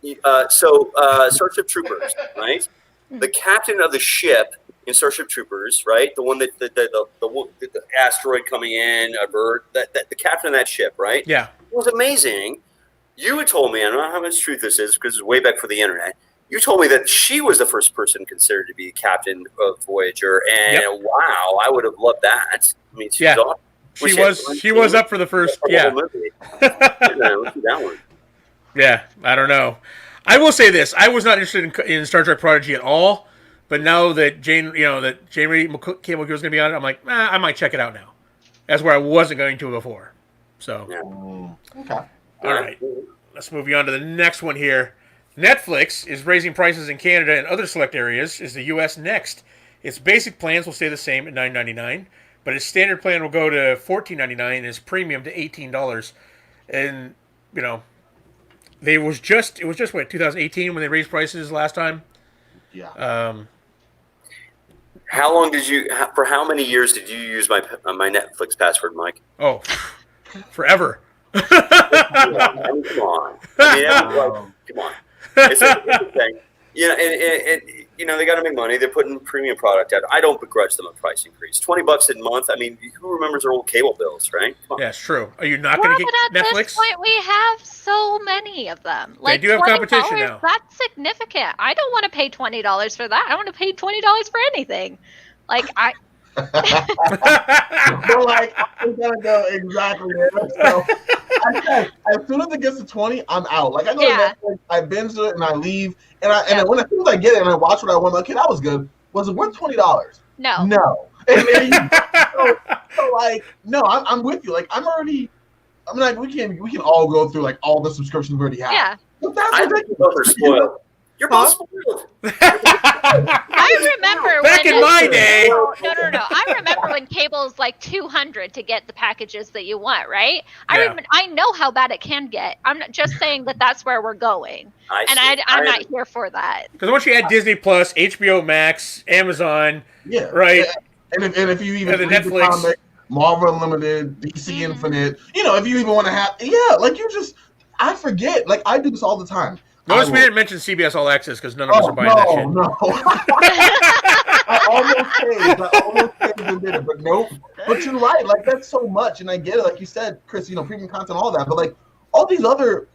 Starship Troopers, right? The captain of the ship in Starship Troopers, right? The one that the asteroid coming in, a bird, the captain of that ship, right? Yeah. It was amazing. You had told me, I don't know how much truth this is because it's way back for the internet. You told me that she was the first person considered to be captain of Voyager, and wow, I would have loved that. I mean, she's awesome. She was up for the first, Let's do that one. Yeah, I don't know. I will say this: I was not interested in Star Trek Prodigy at all, but now that Jane Marie Cable Girl is going to be on it, I'm like, I might check it out now. That's where I wasn't going to before. So, Okay. All right, let's move on to the next one here. Netflix is raising prices in Canada and other select areas. Is the U.S. next? Its basic plans will stay the same at $9.99, but its standard plan will go to $14.99 and its premium to $18. And it was just what 2018 when they raised prices last time. Yeah. How long did you? For how many years did you use my Netflix password, Mike? Oh, forever. Come on. Come on. It's a thing. And they got to make money. They're putting premium product out. I don't begrudge them a price increase. $20 a month. I mean, who remembers their old cable bills, right? Yeah, it's true. Are you not going to get Netflix? At this point, we have so many of them. They do have competition now. That's significant. I don't want to pay $20 for that. I want to pay $20 for anything. Like But I'm gonna go exactly there. So I said, as soon as it gets to 20, I'm out. Like I go to Netflix, I binge it, and I leave. And as soon as I get it and I watch what I want, okay, that was good. Was it worth $20? No. No. And then no, I'm with you. Like I'm like we can all go through like all the subscriptions we already have. Yeah. But that's I think both are spoiled. You're both spoiled. I remember back in my day. No. I remember when cable was like $200 to get the packages that you want, right? I know how bad it can get. I'm not just saying that that's where we're going, I'm not here for that. Because once you add Disney Plus, HBO Max, Amazon, right, and if you even the Netflix, comic, Marvel Unlimited, DC Infinite, if you even want to have, I forget. Like I do this all the time. Notice we didn't mention CBS All Access because none of us are buying that shit. No. I almost caved and did it, but nope. But you're right. Like that's so much, and I get it. Like you said, Chris, premium content, all that. But like all these other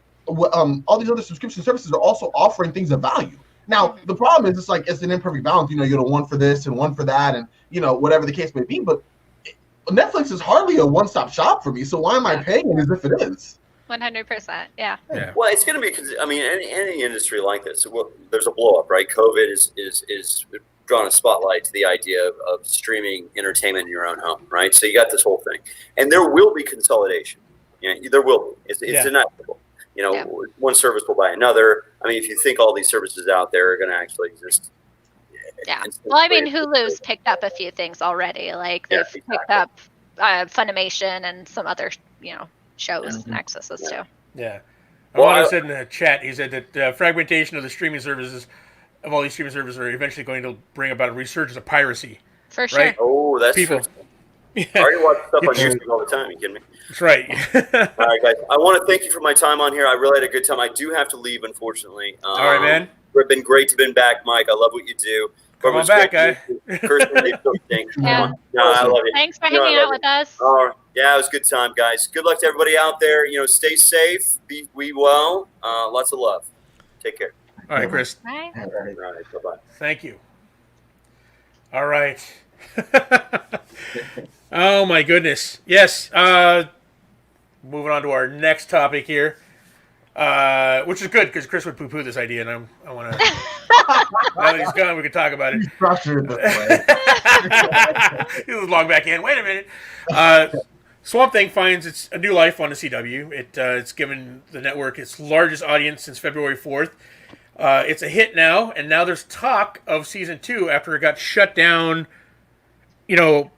subscription services are also offering things of value. Now the problem is it's an imperfect balance. You get a one for this and one for that, and whatever the case may be. But Netflix is hardly a one-stop shop for me. So why am I paying it as if it is? 100%, yeah. Well, it's going to be. I mean, any industry like this, there's a blow up, right? COVID is drawn a spotlight to the idea of streaming entertainment in your own home, right? So you got this whole thing, and there will be consolidation. There will be. It's inevitable. One service will buy another. I mean, if you think all these services out there are going to actually exist. Yeah. Well, I mean, Hulu's picked up a few things already. Like they've picked up Funimation and some other, shows and accesses too. Yeah. Alana said in the chat, he said that fragmentation of the streaming services, of all these streaming services, are eventually going to bring about a resurgence of piracy. For sure. Right? Oh, that's people. I already watch stuff on YouTube all the time. Are you kidding me? That's right. All right, guys. I want to thank you for my time on here. I really had a good time. I do have to leave, unfortunately. All right, man. It's been great to be back, Mike. I love what you do. Come on back, guy. Yeah. No, I love it. Thanks for hanging out with us. Yeah, it was a good time, guys. Good luck to everybody out there. Stay safe. Be well. Lots of love. Take care. All right, Chris. Bye. All right. Bye-bye. Thank you. All right. Oh, my goodness. Yes. Moving on to our next topic here, which is good because Chris would poo-poo this idea, and I want to. Now that he's gone, we can talk about it. He's frustrated this way. He was long back in. Wait a minute. Swamp Thing finds a new life on the CW. It's given the network its largest audience since February 4th. It's a hit now, and now there's talk of season 2 after it got shut down. They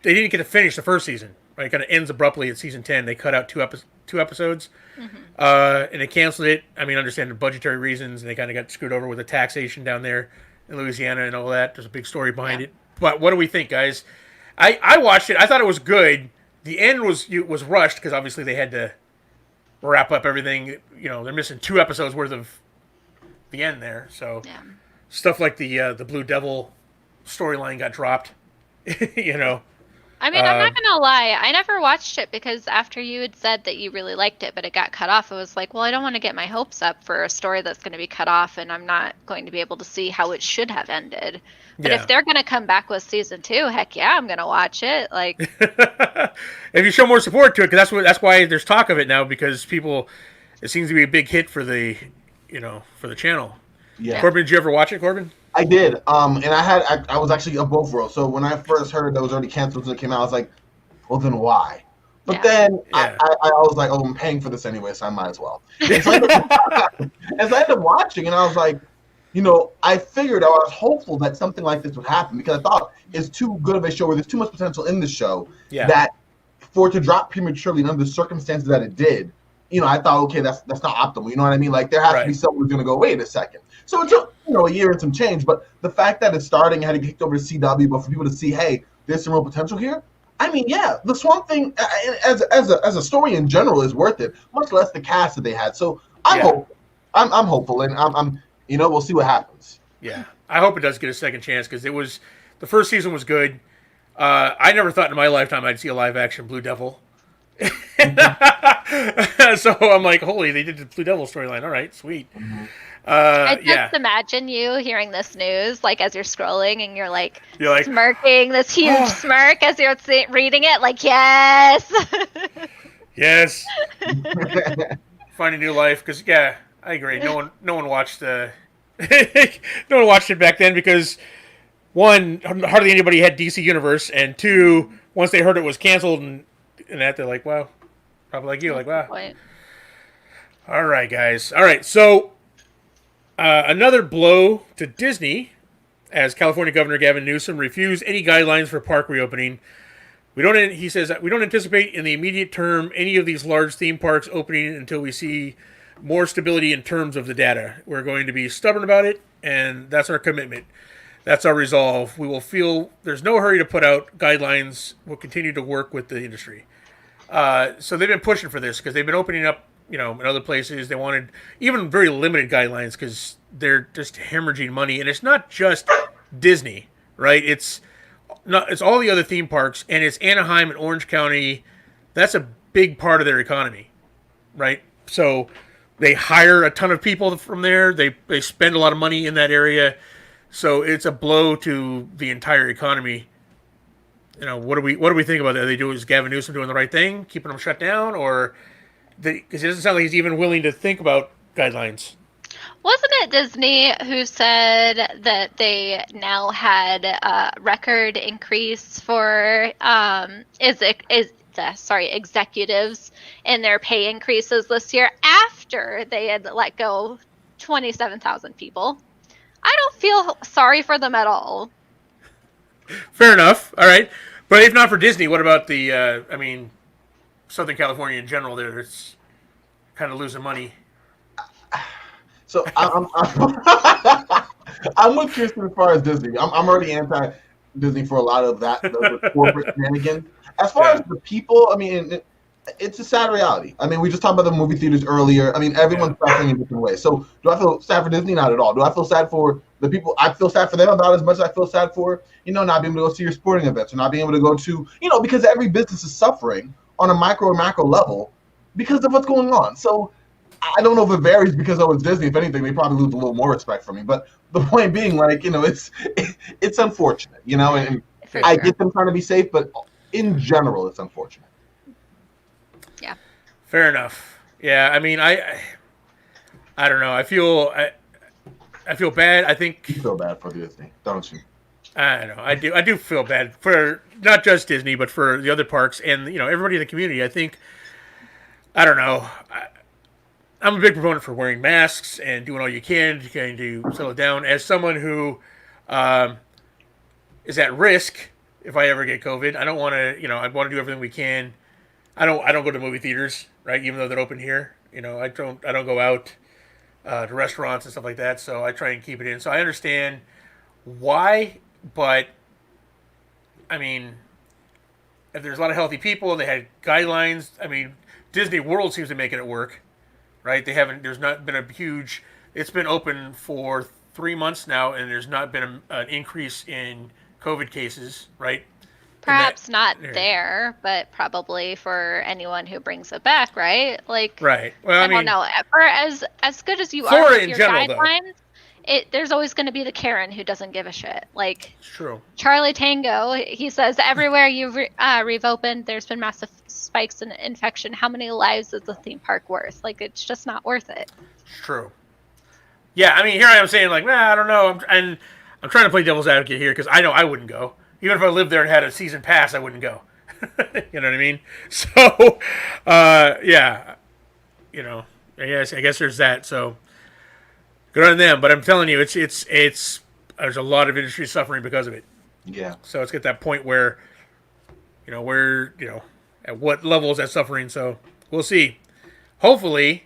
didn't get to finish the first season. Right, kind of ends abruptly at season 10. They cut out two episodes, and they canceled it. I mean, understand budgetary reasons, and they kind of got screwed over with the taxation down there in Louisiana and all that. There's a big story behind it. But what do we think, guys? I watched it. I thought it was good. The end was rushed because obviously they had to wrap up everything. You know, they're missing 2 episodes worth of the end there. So stuff like the Blue Devil storyline got dropped. You know. I mean, I'm not gonna lie. I never watched it because after you had said that you really liked it, but it got cut off, I was like, well, I don't want to get my hopes up for a story that's going to be cut off, and I'm not going to be able to see how it should have ended. But if they're going to come back with season 2, heck yeah, I'm going to watch it. Like, if you show more support to it, because that's why there's talk of it now, because it seems to be a big hit for the channel. Yeah. Corbin, did you ever watch it, Corbin? I did, and I was actually a both worlds. So when I first heard that it was already canceled when it came out, I was like, well, then why? But then I was like, oh, I'm paying for this anyway, so I might as well. And so I ended up watching, and I was like, you know, I was hopeful that something like this would happen because I thought it's too good of a show where there's too much potential in the show that for it to drop prematurely under the circumstances that it did, you know, I thought, okay, that's not optimal. You know what I mean? Like there has to be someone who's going to go, wait a second. So it took, you know, a year and some change, but the fact that it's starting, had to get kicked over to CW, but for people to see, hey, there's some real potential here. I mean, yeah, the Swamp Thing as a story in general is worth it, much less the cast that they had. So I'm hopeful. I'm hopeful, and I'm you know, we'll see what happens. Yeah, I hope it does get a second chance because the first season was good. I never thought in my lifetime I'd see a live action Blue Devil. So I'm like, holy, they did the Blue Devil storyline. All right, sweet. I just imagine you hearing this news, like as you're scrolling and you're like smirking this huge smirk as you're reading it, like yes, yes, find a new life because I agree. No one watched no one watched it back then because one, hardly anybody had DC Universe, and two, once they heard it was canceled and that they're like, wow, probably like you, like wow. All right, guys. All right, so. Another blow to Disney as California Governor Gavin Newsom refused any guidelines for park reopening. He says we don't anticipate in the immediate term any of these large theme parks opening until we see more stability in terms of the data. We're going to be stubborn about it, and that's our commitment. That's our resolve. We will feel there's no hurry to put out guidelines. We'll continue to work with the industry. So they've been pushing for this because they've been opening up, you know, in other places. They wanted even very limited guidelines because they're just hemorrhaging money. And it's not just Disney, right? It's all the other theme parks, and it's Anaheim and Orange County. That's a big part of their economy, right? So they hire a ton of people from there. They spend a lot of money in that area. So it's a blow to the entire economy. You know, what do we think about that? Is Gavin Newsom doing the right thing, keeping them shut down, or because it doesn't sound like he's even willing to think about guidelines? Wasn't it Disney who said that they now had a record increase for executives in their pay increases this year after they had let go 27,000 people? I don't feel sorry for them at all. Fair enough. All right. But if not for Disney, what about the, Southern California in general there? It's kind of losing money. So I'm with Kirsten as far as Disney. I'm already anti-Disney for a lot of that, the corporate shenanigans. As far as the people, I mean, it's a sad reality. I mean, we just talked about the movie theaters earlier. I mean, everyone's suffering in different ways. So do I feel sad for Disney? Not at all. Do I feel sad for the people? I feel sad for them about as much as I feel sad for, not being able to go to your sporting events or not being able to go to, because every business is suffering on a micro or macro level because of what's going on. So I don't know if it varies because it's Disney. If anything, they probably lose a little more respect for me. But the point being, it's unfortunate, and I get them trying to be safe, but in general, it's unfortunate. Yeah. Fair enough. Yeah, I mean, I don't know. I feel bad. I think you feel bad for Disney, don't you? I know. I do feel bad for not just Disney, but for the other parks and everybody in the community. I think I don't know. I'm a big proponent for wearing masks and doing all you can to settle it down. As someone who is at risk, if I ever get COVID. I don't want to, I want to do everything we can. I don't go to movie theaters, right? Even though they're open here, I don't go out to restaurants and stuff like that. So I try and keep it in. So I understand why, but I mean, if there's a lot of healthy people and they had guidelines, I mean, Disney World seems to be making it work, right? There's not been a huge, it's been open for 3 months now, and there's not been an increase in COVID cases, right? Perhaps not there, but probably for anyone who brings it back, right? Like, right. Well, I don't know. For as good as you are Florida with in your general, guidelines, there's always going to be the Karen who doesn't give a shit. Like, it's true. Charlie Tango, he says everywhere we've opened, there's been massive spikes in infection. How many lives is the theme park worth? Like, it's just not worth it. It's true. Yeah, I mean, here I am saying like, I don't know, I'm trying to play devil's advocate here because I know I wouldn't go. Even if I lived there and had a season pass, I wouldn't go. You know what I mean? So, yeah, I guess there's that. So, good on them. But I'm telling you, it's there's a lot of industry suffering because of it. Yeah. So it's at that point where, at what level is that suffering? So we'll see. Hopefully,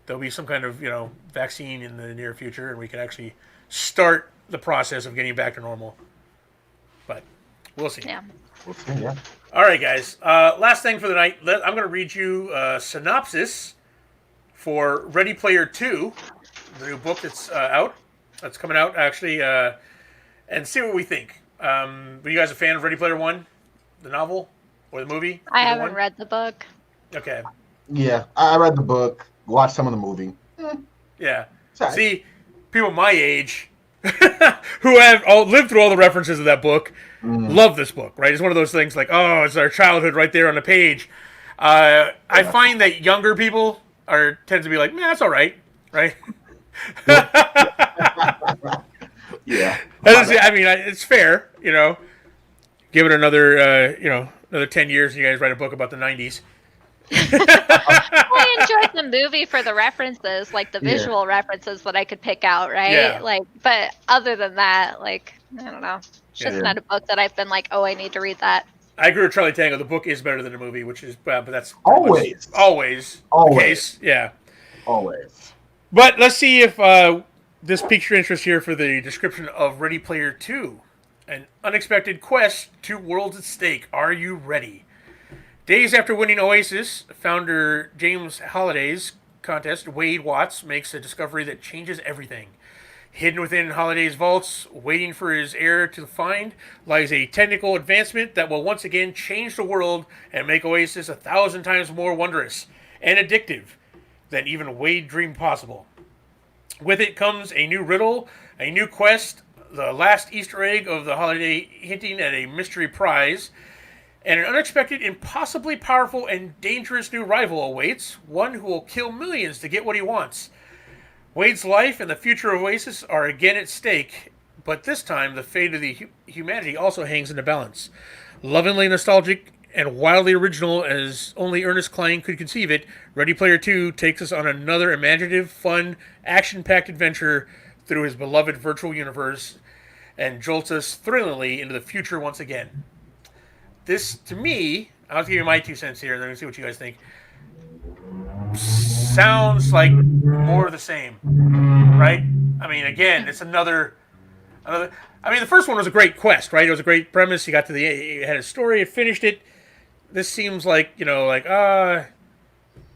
there'll be some kind of vaccine in the near future, and we can actually start the process of getting back to normal. But we'll see. Yeah. We'll see, yeah. All right, guys. Last thing for the night. I'm going to read you a synopsis for Ready Player 2, the new book that's out. That's coming out, actually, and see what we think. Were you guys a fan of Ready Player 1, the novel, or the movie? I haven't read the book. Okay. Yeah, I read the book, watched some of the movie. Yeah. Sorry. See, people my age who have lived through all the references of that book love this book, right? It's one of those things like, oh, it's our childhood right there on the page. I find that younger people tend to be like, that's all right, right? Yeah. I mean, it's fair, Give it another, another 10 years, and you guys write a book about the 90s. I enjoyed the movie for the references, like the visual references that I could pick out, right? Yeah. Like, but other than that, like, I don't know. It's just not a book that I've been like, oh, I need to read that. I agree with Charlie Tango. The book is better than the movie, which is, but that's always the case. Yeah. Always. But let's see if this piques your interest here for the description of Ready Player 2. An unexpected quest, 2 worlds at stake. Are you ready? Days after winning Oasis, founder James Holliday's contest, Wade Watts makes a discovery that changes everything. Hidden within Holliday's vaults, waiting for his heir to find, lies a technical advancement that will once again change the world and make Oasis 1,000 times more wondrous and addictive than even Wade dreamed possible. With it comes a new riddle, a new quest, the last Easter egg of the holiday hinting at a mystery prize, and an unexpected, impossibly powerful, and dangerous new rival awaits, one who will kill millions to get what he wants. Wade's life and the future of Oasis are again at stake, but this time the fate of the humanity also hangs in the balance. Lovingly nostalgic and wildly original as only Ernest Cline could conceive it, Ready Player 2 takes us on another imaginative, fun, action-packed adventure through his beloved virtual universe and jolts us thrillingly into the future once again. This, to me, I'll give you my 2 cents here, and then we'll see what you guys think. Sounds like more of the same, right? I mean, again, it's another. I mean, the first one was a great quest, right? It was a great premise. You got to it had a story, it finished it. This seems like, well,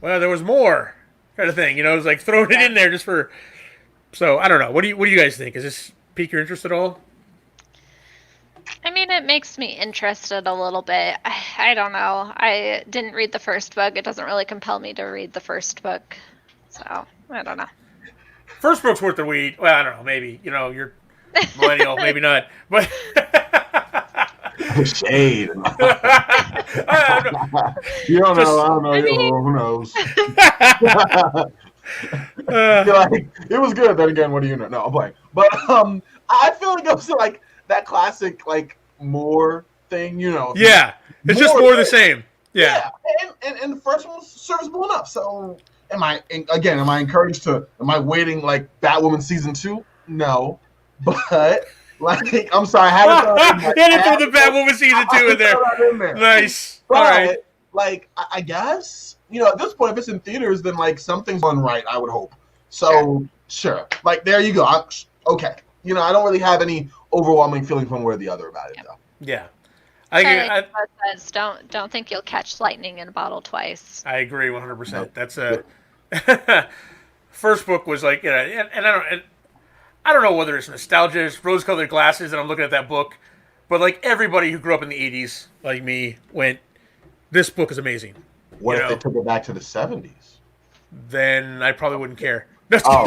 there was more kind of thing. It's like throwing it in there just for. So I don't know. What do you guys think? Does this pique your interest at all? I mean, it makes me interested a little bit. I don't know. I didn't read the first book. It doesn't really compel me to read the first book. So, I don't know. First book's worth the read. Well, I don't know. Maybe, you're millennial. Maybe not. But shade. You don't know. I don't know. Who knows? It was good. Then again, what do you know? No, I'm playing. But I feel like it was like that classic more thing, Yeah, it's just more of the same. Yeah. And the first one was serviceable enough. So am I encouraged to? Am I waiting like Batwoman season 2? No, but Like, I'm sorry, I haven't thrown it in there. Yeah, they throw the Batwoman season 2 in there. Nice. But, All right. like, I guess, at this point, if it's in theaters, then, like, something's going right, I would hope. So, sure. Like, there you go. Okay. I don't really have any overwhelming feeling one way or the other about it, though. Yeah. Don't think you'll catch lightning in a bottle twice. I agree 100%. Nope. That's first book was like, and I don't know whether it's nostalgia, it's rose-colored glasses, and I'm looking at that book, but like everybody who grew up in the 80s, like me, went, this book is amazing. What if they took it back to the 70s? Then I probably wouldn't care. Oh.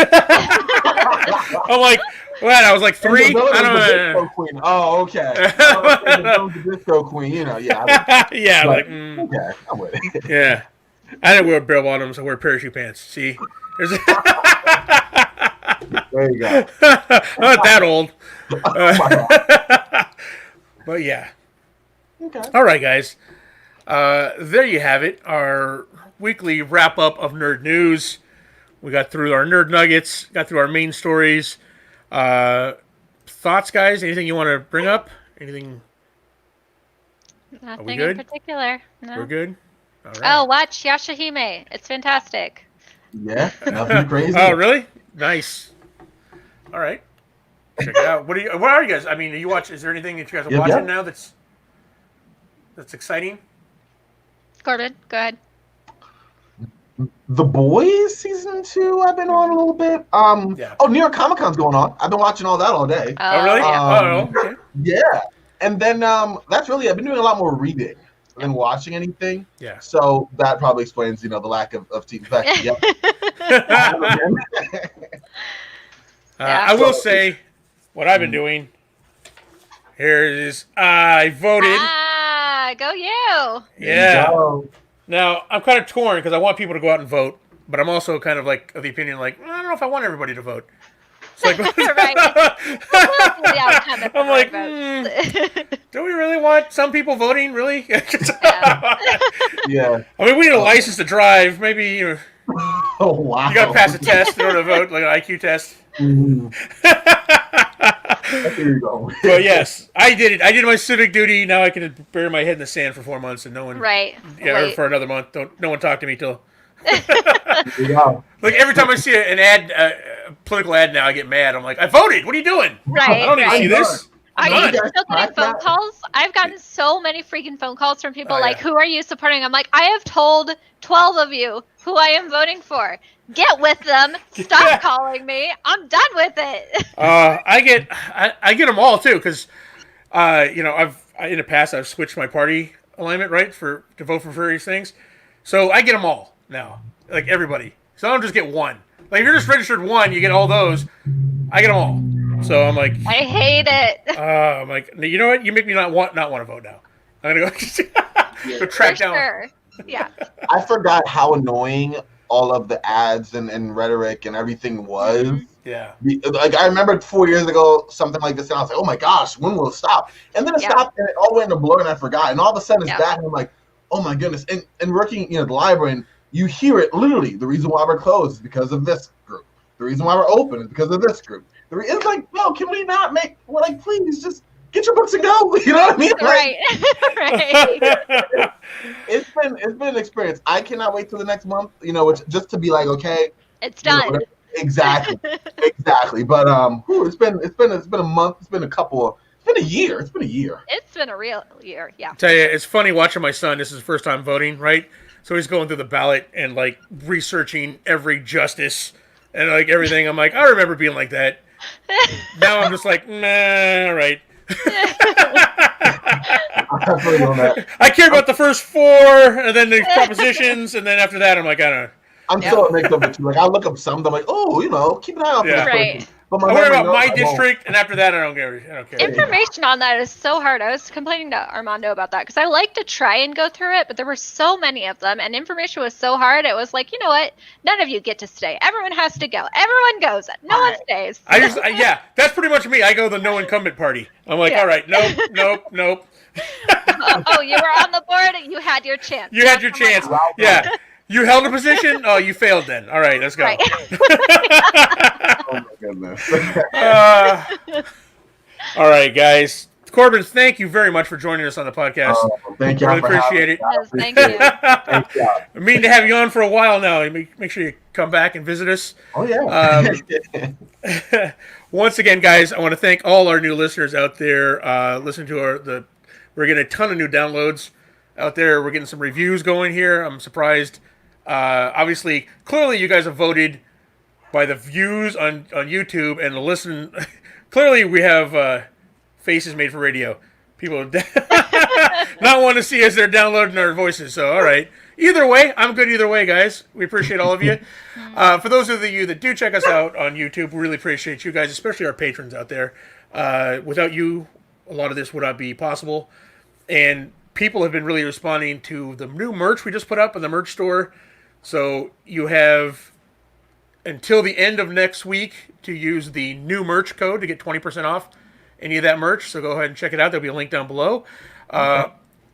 I'm like, what? I was like 3? I don't know. Queen. Oh, okay. The disco queen, yeah. Yeah, okay, I'm with it. Yeah. I didn't wear bell bottoms, I wear parachute pants. See? There you go. I'm not that old. But yeah. Okay. All right, guys. There you have it. Our weekly wrap-up of nerd news. We got through our nerd nuggets, got through our main stories. Thoughts, guys? Anything you want to bring up? Anything? Nothing in particular. No. We're good? All right. Oh, watch Yashahime. It's fantastic. Yeah, nothing crazy. Oh, really? Nice. All right. Check it out. What are you guys? I mean, is there anything that you guys are watching now that's exciting? Corbin, go ahead. The Boys season 2 I've been on a little bit. New York Comic Con's going on. I've been watching all that all day. Oh, really? Okay. Yeah. And then that's really, I've been doing a lot more reading than watching anything. Yeah. So that probably explains, the lack of TV. I will say what I've been doing. Here it is. I voted. Go you. Yeah. Now, I'm kind of torn because I want people to go out and vote, but I'm also kind of like of the opinion, like, I don't know if I want everybody to vote. It's like, I'm like, do we really want some people voting? Really? Yeah. I mean, we need a license to drive. Maybe Oh wow. You got to pass a test in order to vote, like an IQ test. Here you go. But yes, I did it. I did my civic duty. Now I can bury my head in the sand for 4 months and no one. Right. Yeah, or for another month. No one talk to me till. Yeah. Like every time I see an ad, a political ad now, I get mad. I'm like, I voted. What are you doing? Right. I don't need to see this. Are you still getting phone calls? I've gotten so many freaking phone calls from people who are you supporting? I'm like, I have told 12 of you who I am voting for. Get with them. Stop calling me. I'm done with it. I get them all too because, I've in the past I've switched my party alignment to vote for various things, so I get them all now. Like everybody, so I don't just get one. Like if you're just registered one, you get all those. I get them all. So I'm like, I hate it. I'm like, you know what? You make me not want to vote now. I'm gonna go track down. Sure. Yeah. I forgot how annoying all of the ads and rhetoric and everything was. Yeah. Like I remember 4 years ago something like this, and I was like, oh my gosh, when will it stop? And then it stopped, and it all went in a blur, and I forgot. And all of a sudden it's that, and I'm like, oh my goodness. And working, the library, and you hear it literally. The reason why we're closed is because of this group. The reason why we're open is because of this group. It's like, no, can we not please just get your books and go? You know what I mean? Right. It's been an experience. I cannot wait till the next month, just to be like, okay, it's done. Exactly. But it's been a month. It's been a year. It's been a year. It's been a real year. Yeah. Tell you, it's funny watching my son. This is his first time voting, right? So he's going through the ballot and like researching every justice and like everything. I'm like, I remember being like that. Now I'm just like, nah, all right. I care about the first 4, and then the propositions, and then after that, I'm like, I don't know. I'm still a mix of the two. Like I look up some, I'm like, oh, keep an eye out for that person. But I worry about my district, and after that, I don't care. Information on that is so hard. I was complaining to Armando about that because I like to try and go through it, but there were so many of them, and information was so hard. It was like, you know what? None of you get to stay. Everyone has to go. Everyone goes. No one stays. That's pretty much me. I go the no incumbent party. I'm like, all right, nope. Oh, you were on the board. You had your chance. You had your chance. Yeah. You held a position? Oh, you failed then. All right, let's go. Right. Oh, my goodness. All right, guys. Corbin, thank you very much for joining us on the podcast. Thank you. Really appreciate it. Yes, thank you. Thank you. I mean to have you on for a while now. Make sure you come back and visit us. Oh yeah. Once again, guys, I want to thank all our new listeners out there listening to we're getting a ton of new downloads out there. We're getting some reviews going here. I'm surprised. Obviously, clearly you guys have voted by the views on YouTube and the listen. Clearly we have faces made for radio. People not want to see us. They're downloading our voices. So, all right. Either way, I'm good either way, guys. We appreciate all of you. For those of you that do check us out on YouTube, we really appreciate you guys, especially our patrons out there. Without you, a lot of this would not be possible. And people have been really responding to the new merch we just put up in the merch store. So you have until the end of next week to use the new merch code to get 20% off any of that merch. So go ahead and check it out. There'll be a link down below.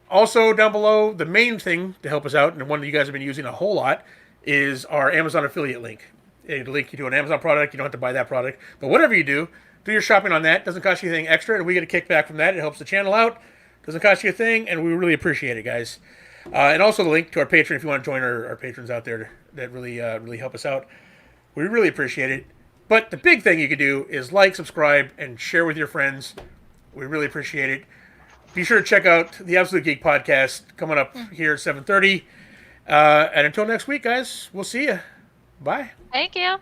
Also, down below, the main thing to help us out, and one that you guys have been using a whole lot, is our Amazon affiliate link. It'll link you to an Amazon product. You don't have to buy that product. But whatever you do your shopping on that. It doesn't cost you anything extra, and we get a kickback from that. It helps the channel out. Doesn't cost you a thing, and we really appreciate it, guys. And also the link to our Patreon if you want to join our patrons out there that really help us out. We really appreciate it. But the big thing you can do is like, subscribe, and share with your friends. We really appreciate it. Be sure to check out the Absolute Geek Podcast coming up here at 7:30. And until next week, guys, we'll see you. Bye. Thank you.